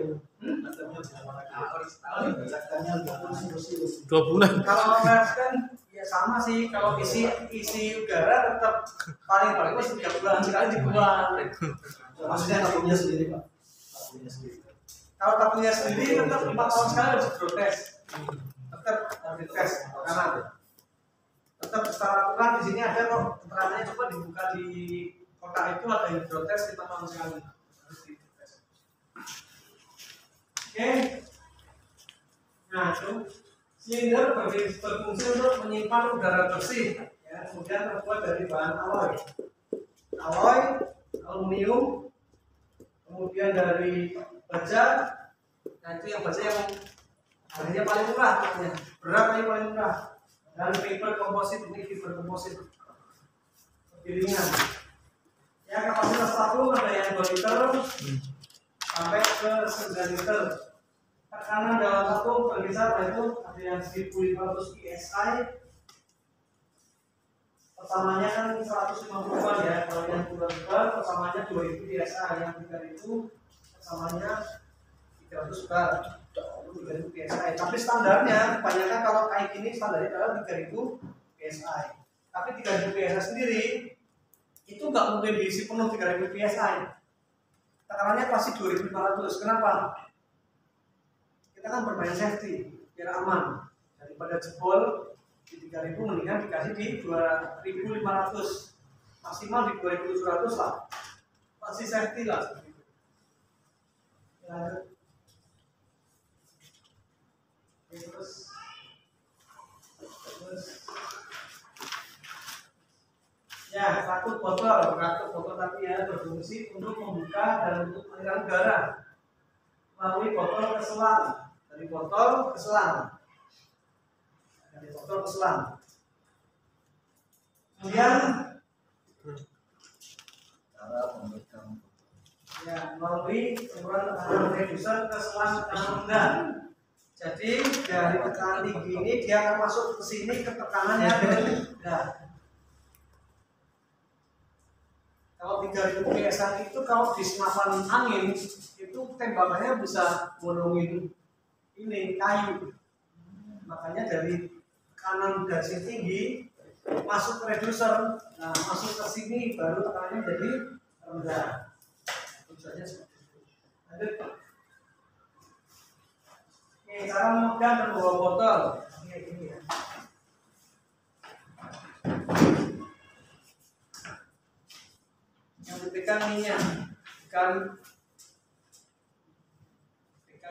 2 bulan.
Kalau kan ya sama sih, kalau isi udara tetap paling bagus 3 bulan sekali dibuang.
Maksudnya tabungnya sendiri Pak.
Kalau tabungnya sendiri tetap 5 tahun sekali harus diprotes. Tetap harus dites karena tetap secara aturan di sini ada kok keterangannya, coba dibuka di kotak itu ada hidrotes 5 tahun sekali harus dites. Oke. Nah itu silinder berfungsi untuk menyimpan udara bersih ya, kemudian terbuat dari bahan alloy aluminium, kemudian dari baja. Nah itu yang baja yang harganya paling murah, beratnya paling murah. Dan fiber komposit, ini fiber komposit lebih ringan. Ya kapasitas tabung ada yang 2 liter sampai ke 9 liter. Tekanan dalam tabung berkisar itu ada yang 1500 psi. Persamanya kan 150-an ya. Kalau yang 2 liter persamanya 2000 psi, yang 3000 persamanya 300 bar. 3000 psi. Tapi standarnya kebanyakan kalau kayak gini standarnya adalah 3000 psi. Tapi 3000 psi sendiri itu nggak mungkin diisi penuh 3000 psi. Tekanannya pasti 2500. Kenapa? Kita kan bermain safety biar aman, daripada jebol di 3000 mendingan dikasih di 2500, maksimal di 2700 lah, pasti safety lah. Ya. Terus ya satu botol tapi ya berfungsi untuk membuka dan untuk aliran udara melalui botol ke selang, dari botol ke selang, kemudian ya melalui saluran tekanan reducer ke selang tekanan rendah. Jadi dari tekanan tinggi ini dia akan masuk ke sini ke tekanan yang rendah. Kalau 3000 psi itu kalau di senapan angin itu tembakannya bisa bolongin ini kayu. Makanya dari tekanan garis tinggi masuk ke reducer, nah masuk ke sini baru tekanannya jadi rendah. Tujuannya seperti itu. Lanjut. Oke, cara memegang dan membawa botol. Ini ya. Yang dipegang ininya, pegang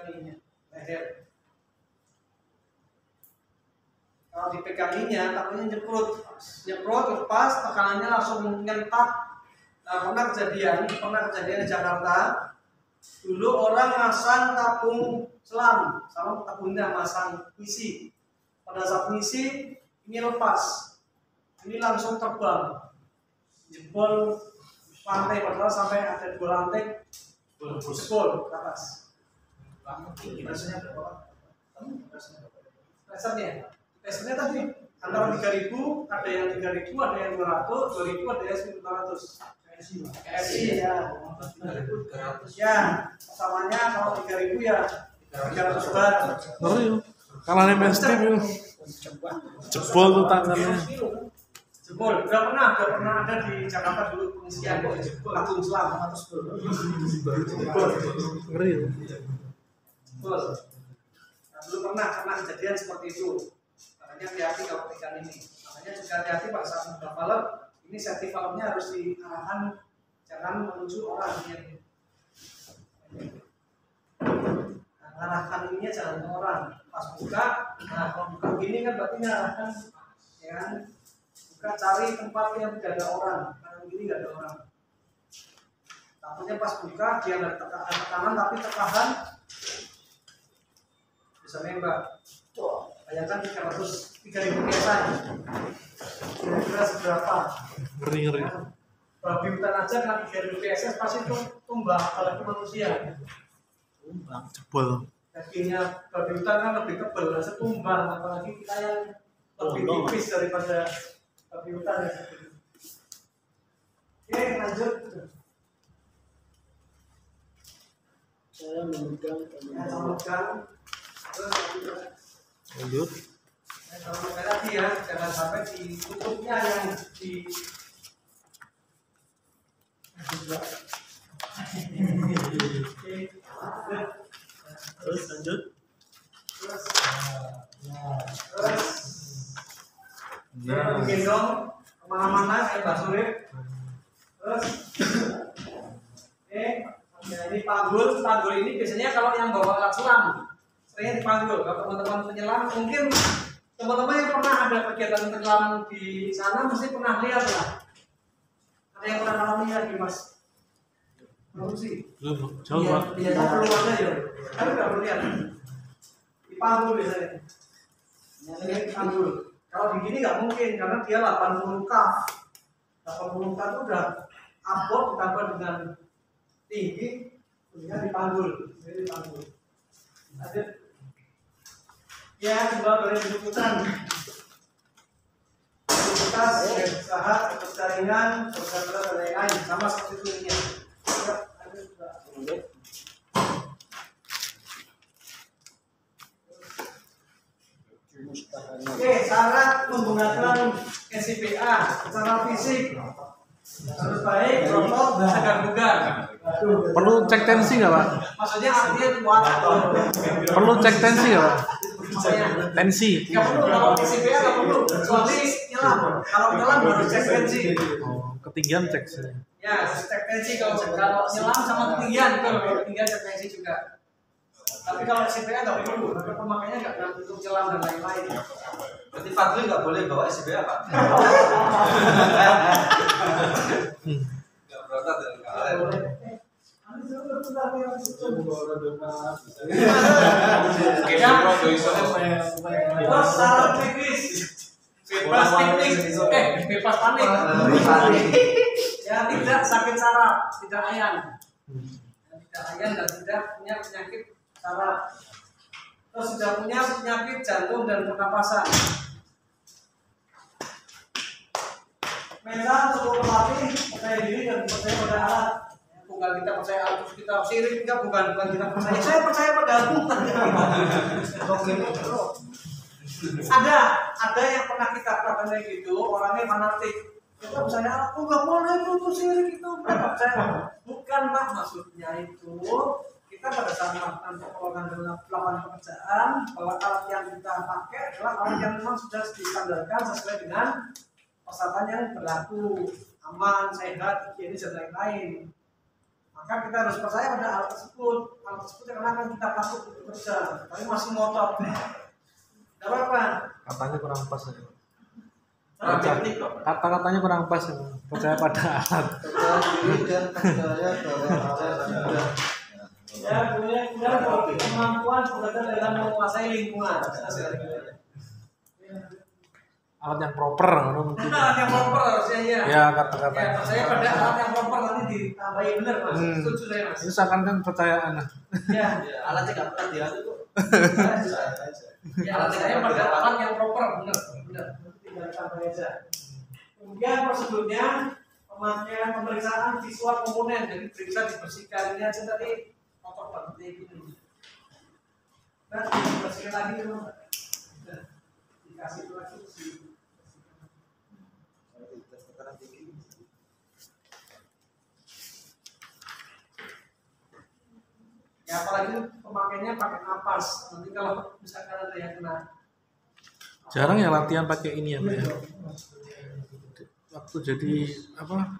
ininya. leher. Kalau dipegang ininya, takutnya nyeprot, lepas, tekanannya langsung nyentak. Nah, pernah kejadian di Jakarta. Dulu orang masang tabung selam, sama tabungnya masang ngisi. Pada saat ngisi, ini lepas, ini langsung terbang, jebol lantai, padahal sampai ada 2 lantai, jebol ke atas.
Rasanya berapa?
Rasanya tadi antara 3.000, ada yang 3.000, ada yang 200, 2.000, ada yang 1.500. KSI ya. Ya, samanya kalau 3.000 ya 300 baht.
Ngeri yuk. Kalahnya Mestim yuk. Jebol tuh tangannya.
Jebol, udah pernah ada di Jakarta dulu pengisian tabung selam. Jebol.
Ngeri yuk.
Jebol. Nah, dulu pernah kejadian seperti itu. Makanya hati-hati kalau pegang ini. Makanya juga hati-hati pada saat membuka valve, ini safety valve-nya harus diarahkan, jangan menuju orang yang arahkan ininya jangan ke orang. Pas buka, nah kalau buka gini kan berarti arahkan, ya kan? Buka cari tempat yang tidak ada orang, karena gini nggak ada orang. Takutnya pas buka dia nggak tekanan tapi tekanan bisa nembak. Bayangkan 3.000 PSI, kira-kira seberapa?
Ngeri.
Babi hutan aja kan 3.000 PSI pasti tumbang, apalagi manusia.
Jebol.
Dagingnya babi hutan kan lebih tebal, langsung tumbang, apalagi kita yang lebih tipis daripada babi hutan. Oke, lanjut.
Saya memegang
Terus
Lanjut.
kalau tadi ya, jangan sampai ditutupnya yang di
Terus lanjut.
terus
Nah.
digendong kemana-mana kayak Mbak Surip. Terus ini panggul ini biasanya kalau yang bawa alat selam seringnya dipanggul. Kalau teman-teman penyelam, mungkin teman-teman yang pernah ada kegiatan penyelam di sana mesti pernah lihat lah. Ada yang pernah alami lagi Mas? Belum sih.
Jauh Pak.
Iya, perlu ada ya. Tapi nggak perlu lihat. Dipanggul biasanya. Ini dipanggul. Kalau di gini nggak mungkin karena dia 80 kaf. 80 kaf itu udah abot ditambah dengan tinggi, kemudian dipanggul. Jadi dipanggul. Lanjut. Ya, coba beri rujukan. Aktivitas, usaha, jaringan, program dan lain-lain sama seperti ini. Oke, syarat menggunakan SCBA secara fisik harus baik, rontok, segar bugar.
Perlu cek tensi nggak Pak?
Maksudnya artinya kuat.
Perlu cek tensi nggak Pak? Tensi.
Nggak perlu, kalau SCBA nggak perlu, kecuali nyelam. Kalau nyelam harus cek tensi.
Oh, ketinggian cek sih.
Ya, harus cek tensi kalau nyelam sama ketinggian, kalau ketinggian cek tensi juga. Tapi kalau SCBA nggak perlu, karena pemakaiannya nggak dalam bentuk nyelam dan lain-lain.
Berarti Fadli nggak boleh bawa SBA Pak? Nggak berotot dengan kalian.
Terus syarat teknis, bebas teknik, bebas panik. Ya tidak sakit saraf, tidak ayan, dan tidak punya penyakit saraf. Terus sudah punya penyakit jantung dan pernapasan. Mental cukup melatih percaya diri dan percaya pada alat. Bukan kita percaya alat terus kita sirik, kita bukan kita percaya. Saya percaya pada Tuhan. Ada yang pernah kita katakan kayak gitu, orangnya fanatik. Kita percaya aku nggak boleh itu sirik itu. Kita percaya. Bukan Pak, maksudnya itu kita pada saat melakukan pertolongan dalam lapangan pekerjaan bahwa alat yang kita pakai adalah alat yang memang sudah distandarkan sesuai dengan persyaratan yang berlaku, aman, sehat, higienis dan lain-lain. Maka kita harus percaya pada alat tersebut. Alat tersebut karena kan kita takut bekerja, tapi masih ngotot. Tidak apa-apa.
Katanya kurang pas ya.
Teknik kok.
Kata-katanya kurang pas ya. Percaya pada alat.
Percaya diri dan percaya bahwa alat sudah.
Ya, kemudian kemampuan bekerja dalam menguasai lingkungan.
Alat yang proper mungkin.
Alat yang proper harusnya ya.
Ya kata-kata.
Ya, percaya pada alat yang proper nanti ditambahi benar mas. Setuju saya mas.
Ini seakan-akan percayaan.
Ya,
Alat yang nggak pernah diadu kok.
ya saya pada alat yang proper benar. Nanti tinggal ditambahi aja. Kemudian prosedurnya pemakaian pemeriksaan visual komponen, jadi bisa dibersihkan ini aja tadi kotor banget ini. Nah, dibersihkan lagi dulu. Dikasih lagi bersih. Ya apalagi pemakainya pakai napas. Nanti kalau misalkan ada yang kena.
Jarang ya latihan pakai ini ya Pak ya. Waktu jadi apa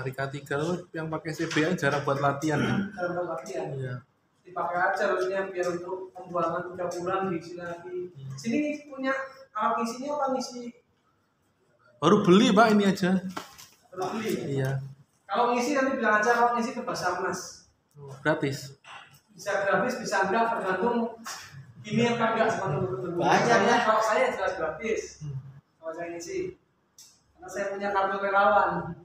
Rika 3 tuh yang pakai CBA jarang buat latihan ya.
Dalam latihan.
Iya.
Dipakai aja harusnya biar untuk pembuangan 3 bulan diisi lagi. Sini punya alat ngisinya apa ngisi?
Baru beli Pak ini aja.
Baru beli.
Iya.
Kalau ngisi nanti bilang aja kalau ngisi ke Basarnas.
Gratis.
Bisa gratis, bisa enggak tergantung ini apa enggak sama teman-teman.
Banyak ya.
Kalau saya jelas gratis. Kalau saya ngisi. Karena saya punya kartu relawan.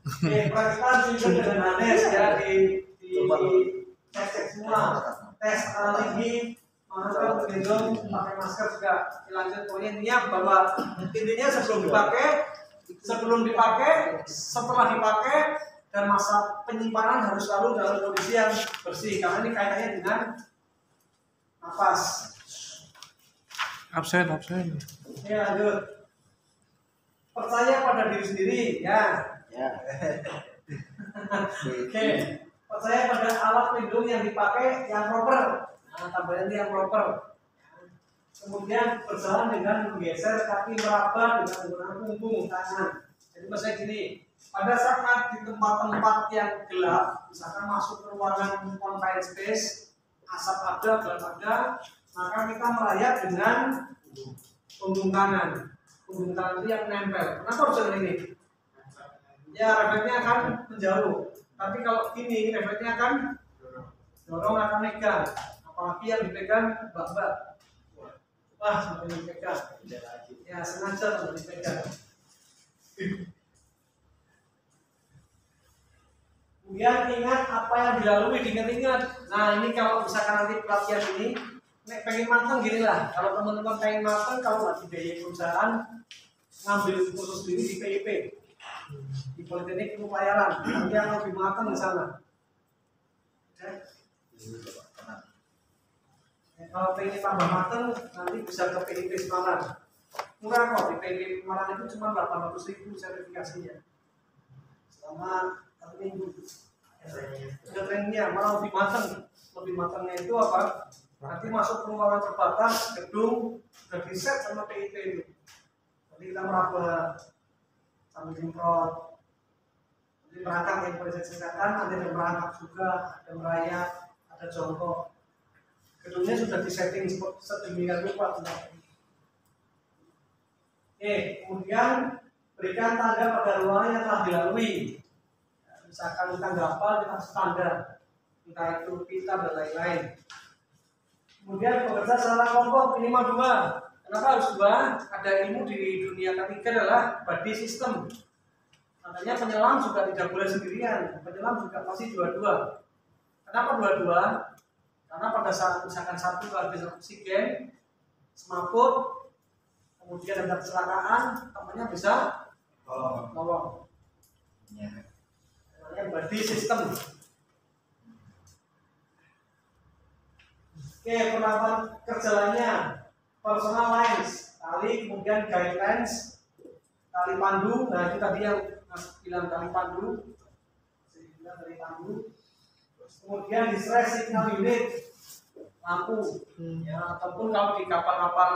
Oke, praktikan juga dengan Hanes ya di cek semua. Tes lagi mana gendong pakai masker juga dilanjut pokoknya intinya bahwa intinya sebelum dipakai, setelah dipakai dan masa penyimpanan harus selalu dalam kondisi yang bersih karena ini kaitannya dengan nafas.
Absen.
Oke lanjut. Percaya pada diri sendiri ya.
Ya.
Oke. Percaya pada alat pelindung yang dipakai yang proper. Nah, tambahan yang proper. Kemudian berjalan dengan menggeser kaki meraba dengan menggunakan punggung tangan. Jadi maksudnya gini, pada saat di tempat-tempat yang gelap, misalkan masuk ke ruangan confined space, asap ada, gelap ada, maka kita merayap dengan punggung kanan. Punggung kanan itu yang nempel. Kenapa harus dengan ini? Ya refleksnya akan menjauh. Tapi kalau ini refleksnya akan dorong, akan megang. Apalagi yang dipegang mbak-mbak. Wah, semakin dipegang. Ya sengaja untuk dipegang. Kemudian ingat apa yang dilalui, diingat-ingat. Nah ini kalau misalkan nanti pelatihan ini pengen matang gini lah. Kalau teman-teman pengen matang, kalau nggak dibiayai perusahaan, ngambil kursus diri di PIP, di Politeknik Ilmu Pelayaran. Nanti akan lebih matang di sana. Kalau pengen tambah matang, nanti bisa ke PIP Semarang. Murah kok, di PIP Semarang itu cuma 800.000 sertifikasinya selama 1 minggu. Ada trainingnya, malah lebih matang. Lebih matangnya itu apa? Nanti masuk ke ruangan terbatas, gedung, sudah di-set sama PIP itu. Nanti kita meraba, sambil jemprot. Nanti merangkak yang boleh saya ceritakan, nanti ada merangkak juga, ada merayap, ada jongkok. Gedungnya sudah disetting sedemikian rupa. Oke, kemudian berikan tanda pada ruangan yang telah dilalui. Misalkan kita gapal, kita standar, entah itu pita dan lain-lain. Kemudian bekerja secara kelompok minimal 2. Kenapa harus 2? Ada ilmu di dunia ketiga adalah body system. Makanya penyelam juga tidak boleh sendirian, penyelam juga pasti 2-2. Kenapa 2-2? Karena pada saat misalkan satu kehabisan oksigen, semaput, kemudian ada kecelakaan, temannya bisa nolong. Namanya body system. Oke, peralatan kerja lainnya, personal lines, tali, kemudian guidelines, tali pandu. Nah itu tadi yang Mas bilang tali pandu, saya bilang tali pandu. Kemudian distress signal unit, lampu, ya ataupun kalau di kapal-kapal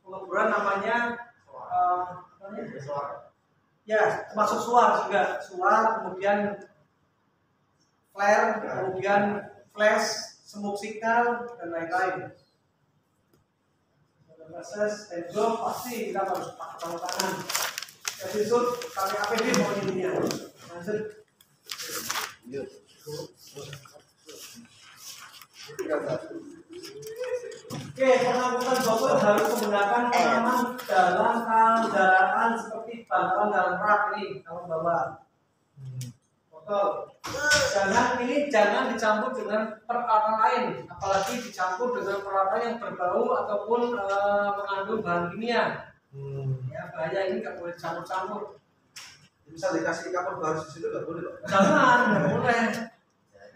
pengeboran namanya Ya, termasuk suar juga, suar, kemudian flare, kemudian flash, smoke signal, dan lain-lain. Proses ego pasti kita harus pakai sarung tangan. Jadi shoot pakai APD mau ininya. Lanjut. Oke, pengangkutan botol harus menggunakan pengaman dalam kendaraan seperti bantalan dalam rak ini kalau bawa botol. Jangan dicampur dengan peralatan lain, apalagi dicampur dengan peralatan yang berbau ataupun mengandung bahan kimia. Ya bahaya, ini nggak boleh campur-campur.
Bisa dikasih kapur baru di situ nggak boleh Pak?
Jangan, nggak boleh.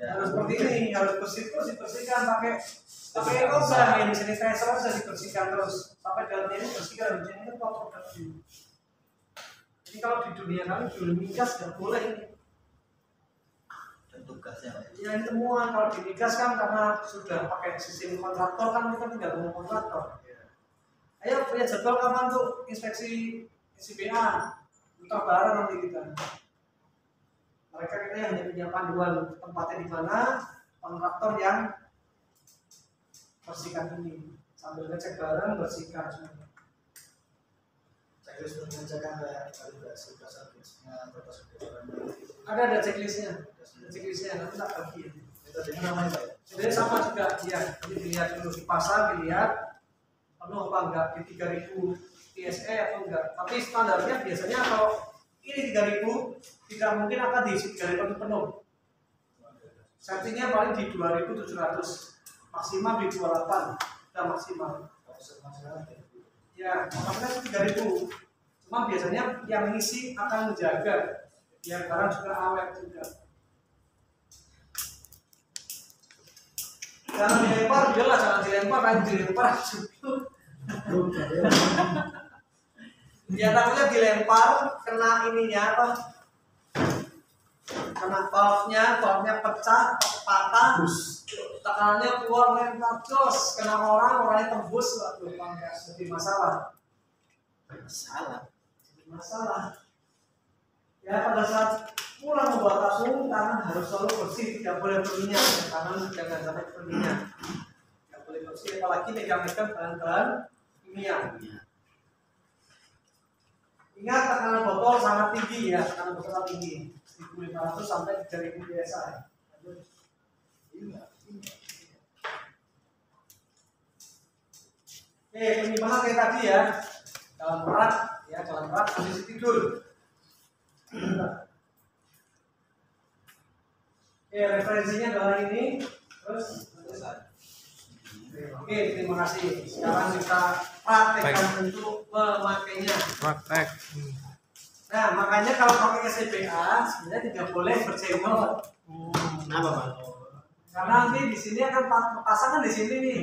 Harus seperti ini, harus bersihkan pakai kosa ini, sanitizer bisa dibersihkan terus sampai dalamnya ini bersihkan, ini kan kotor lagi. Jadi kalau di dunia kami dulu migas nggak boleh ini.
Dan tugasnya Pak.
Ya ini semua kalau di migas kan karena sudah pakai sistem kontraktor kan kita tinggal ngomong kontraktor. Ayo punya jadwal kapan tuh inspeksi SCBA, muter bareng nanti kita. Mereka ini hanya punya panduan tempatnya di mana, kontraktor yang bersihkan ini sambil ngecek bareng bersihkan semua.
Checklist untuk mengecekkan kayak kalibrasi dasar-dasarnya atau dasar-dasarnya.
Ada checklistnya, nanti tak bagi ya.
Itu tadi namanya Pak.
Jadi sama juga dia, jadi dilihat dulu dipasang, dilihat penuh apa enggak di 3000 PSE atau enggak. Tapi standarnya biasanya kalau ini 3000 tidak mungkin akan diisi 3000 penuh. Settingnya paling di 2700. Maksimal di 28 dan maksimal. Ya, maksudnya 3000. Cuma biasanya yang ngisi akan menjaga biar barang juga awet juga. Jangan dilempar, jelas jangan dilempar, kan dilempar juga. Ya takutnya dilempar kena ininya apa? Kena valve-nya pecah, patah, tekanannya keluar lempar jos, kena orangnya tembus, waduh bangga, jadi masalah. Masalah. Ya pada saat pulang membawa tasung, tangan harus selalu bersih, tidak boleh berminyak, tangan jangan sampai berminyak, tidak boleh bersih, apalagi megang-megang bahan-bahan kimia. Ingat tekanan botol sangat tinggi ya, tekanan botol sangat tinggi. 1500 sampai 3000 PSI. Penyimpanan kayak tadi ya, dalam rak, posisi tidur. Referensinya adalah ini, terus. Oke, terima kasih. Sekarang kita praktekkan untuk memakainya.
Praktek.
Nah, makanya kalau pakai SCBA sebenarnya tidak boleh bercemor.
Kenapa Pak?
Karena nanti di sini akan pasangan di sini nih.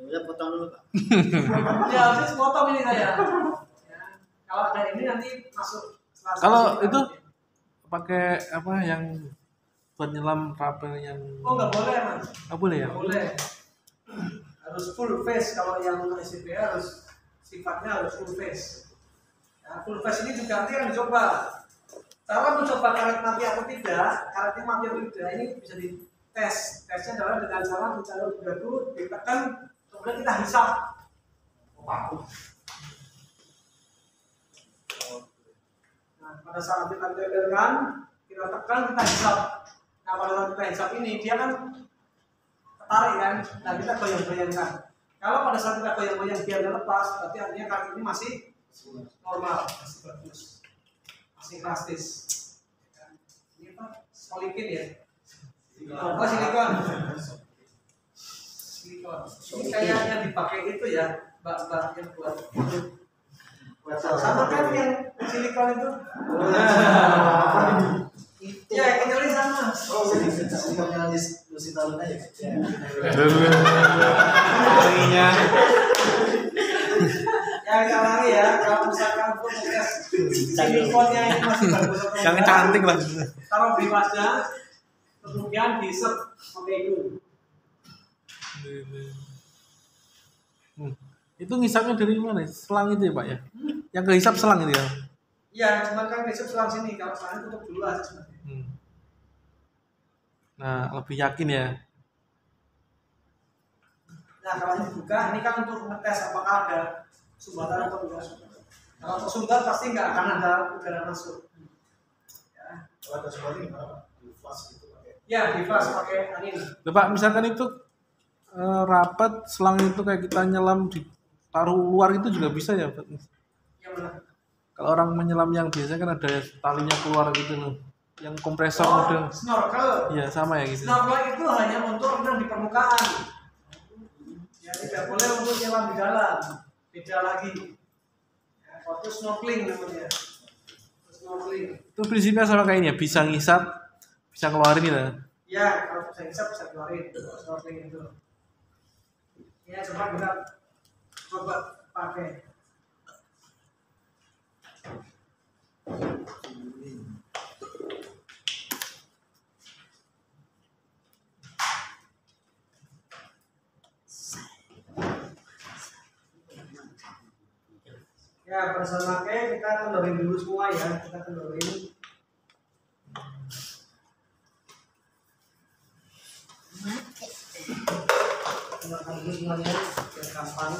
Ya potong dulu Pak.
Ya, habis potong ini saya. Ya, kalau ada ini nanti masuk.
Kalau itu pakai apa yang buat nyelam rapel yang
Nggak boleh Mas.
nggak boleh ya?
Nggak boleh. Harus full face kalau yang SCBA harus sifatnya harus full face. Nah, full face ini juga nanti akan dicoba. Cara mencoba karet mati atau tidak, karetnya mati atau tidak ini bisa dites. Tesnya adalah dengan cara mencari dulu, ditekan, kemudian kita hisap. Nah, pada saat kita tempelkan, kita tekan, kita hisap. Nah, pada saat kita hisap ini dia kan ketarik kan, nah kita goyang-goyangkan. Kalau pada saat kita goyang-goyang biar dia lepas, berarti artinya karet ini masih normal, masih bagus, masih elastis. Ini apa? Solikin ya? Oh, silikon. Ini kayaknya dipakai itu ya, mbak-mbak yang buat. Sama kan yang silikon itu? Ya, kecuali sama.
Silikonnya Lucy Talun aja.
Wanginya.
Ya kita ulangi ya, kalau misalkan podcast silikonnya ini masih bagus atau
Yang
enggak,
cantik lah.
taruh di wajah, kemudian diisep pakai itu.
Itu ngisapnya dari mana? Selang itu ya Pak ya? Yang kehisap selang itu ya?
Iya, cuma kan besok selang sini, kalau selang tutup dulu aja sebenarnya.
Hmm. Nah, lebih yakin ya.
Nah, kalau ini dibuka, ini kan untuk ngetes apakah ada sumbatan atau enggak. Kalau tersumbat pasti nggak akan ada udara masuk. Ya,
Kalau ada semuanya gimana? Di flash gitu pakai.
ya di flash pakai angin.
Loh, Pak, misalkan itu rapat selang itu kayak kita nyelam di taruh luar itu juga bisa ya Pak?
Yang mana?
Kalau orang menyelam yang biasa kan ada talinya keluar gitu loh. Yang kompresor
Oh,
model.
snorkel.
Iya, sama ya gitu.
Snorkel itu hanya untuk renang di permukaan. Ya, tidak boleh untuk nyelam di dalam. Beda lagi. Ya, waktu snorkeling namanya. Snorkeling.
Itu prinsipnya sama kayak ini ya, bisa ngisap, bisa ngeluarin gitu.
Ya, kalau bisa hisap bisa keluarin snorkeling itu. Ya, coba pakai. Ya, pada saat pakai kita kendorin dulu semua ya, kita kendorin. Kendorkan dulu semuanya biar gampang.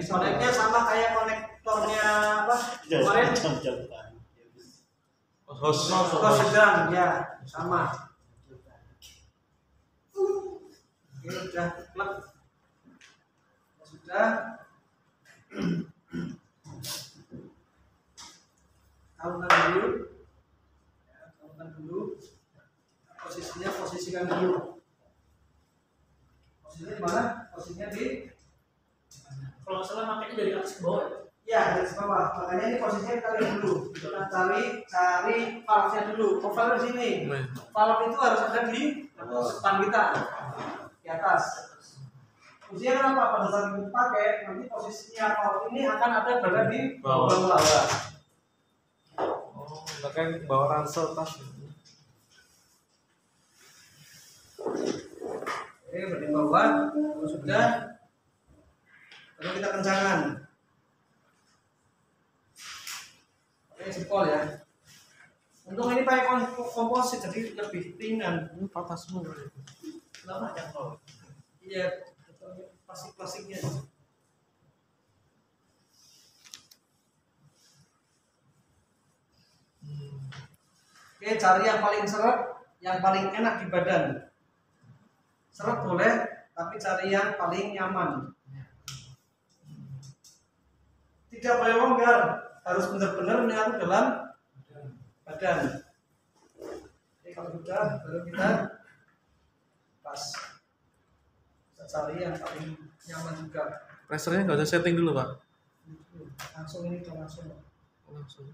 Koneknya sama kayak konektornya apa? Kemarin
Host.
sedang ya, sama. Oke, udah plug. Sudah. Taruhkan dulu. Ya, taruhkan dulu. Posisikan dulu. Posisinya di mana? Posisinya di
Kalau nggak salah makanya dari atas ke bawah ya.
ya, dari bawah. Makanya ini posisinya kita lihat dulu. Kita cari valve-nya dulu. Oh, valve di sini. Valve itu harus ada di depan kita. Di atas. Fungsinya kenapa? Pada saat kita pakai, nanti posisinya valve ini akan ada berada di bawah.
Oh, bahkan bawa ransel tas.
Oke, berarti bawah. Kalau sudah, lalu kita kencangkan. Oke, jempol ya. Untung ini pakai komposit, jadi lebih ringan.
Ini patah semua.
Lama ya kok. Iya, plastiknya. Oke, cari yang paling seret, yang paling enak di badan. Seret boleh, tapi cari yang paling nyaman. Tidak boleh longgar, harus benar-benar menyatu dalam badan. Oke, kalau sudah, baru kita pas. Kita cari yang paling nyaman juga.
Pressernya nggak usah setting dulu Pak.
Langsung ini udah langsung.
Langsung.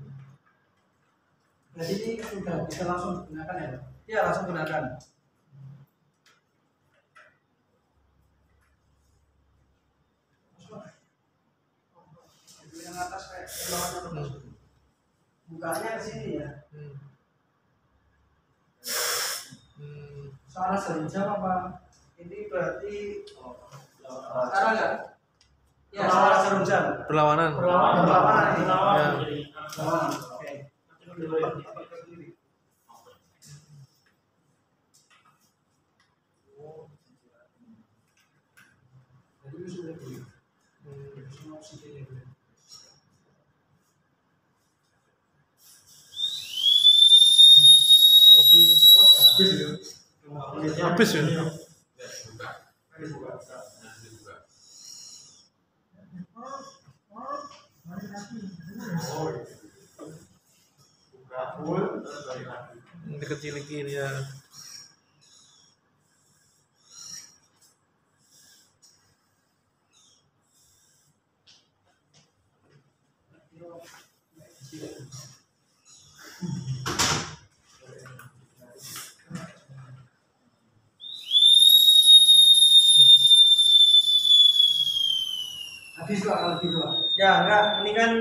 Jadi ini sudah bisa langsung digunakan ya? Iya, langsung gunakan. Yang atas kayak bukanya ke sini ya. Soalnya sejam apa? Ini berarti sekarang ya? Ya, soalnya serujam.
Berlawanan.
Berlawanan ini.
Ya.
Berlawanan. Oke. Jadi sudah dulu. Semua oksigen itu.
Habis ya. Dikecilikin ya.
kalau dibuang.
Ya, enggak, ini kan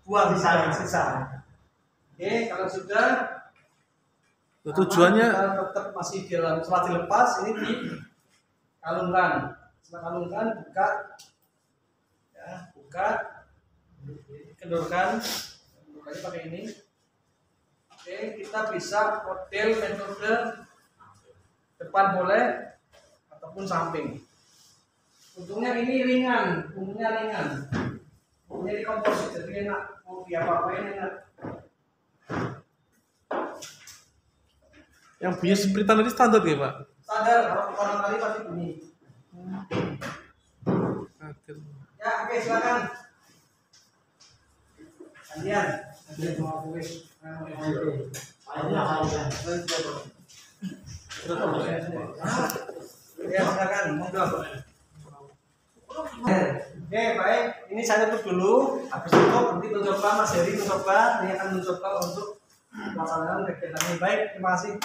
buang sisa. Oke, kalau sudah
Tujuannya
kita tetap masih di dalam, setelah dilepas ini dikalungkan. Setelah kalungkan, buka, ya, kendorkan, kendorkannya pakai ini. Oke, kita bisa model metode depan boleh ataupun samping. Untungnya ini ringan, Untungnya ini komposit, jadi enak, mau diapa-apain enak.
yang bunyi spritan tadi standar ya Pak?
Standar, kalau pertama kali pasti bunyi.
Kaget.
Ya, oke, silakan. Gantian. Mau tulis. Ya, silakan. Monggo. Oke, baik. Ini saya tutup dulu. Habis tutup, nanti mencoba Mas Heri mencoba. Ini akan mencoba untuk pelaksanaan kegiatan ini. Baik, terima kasih.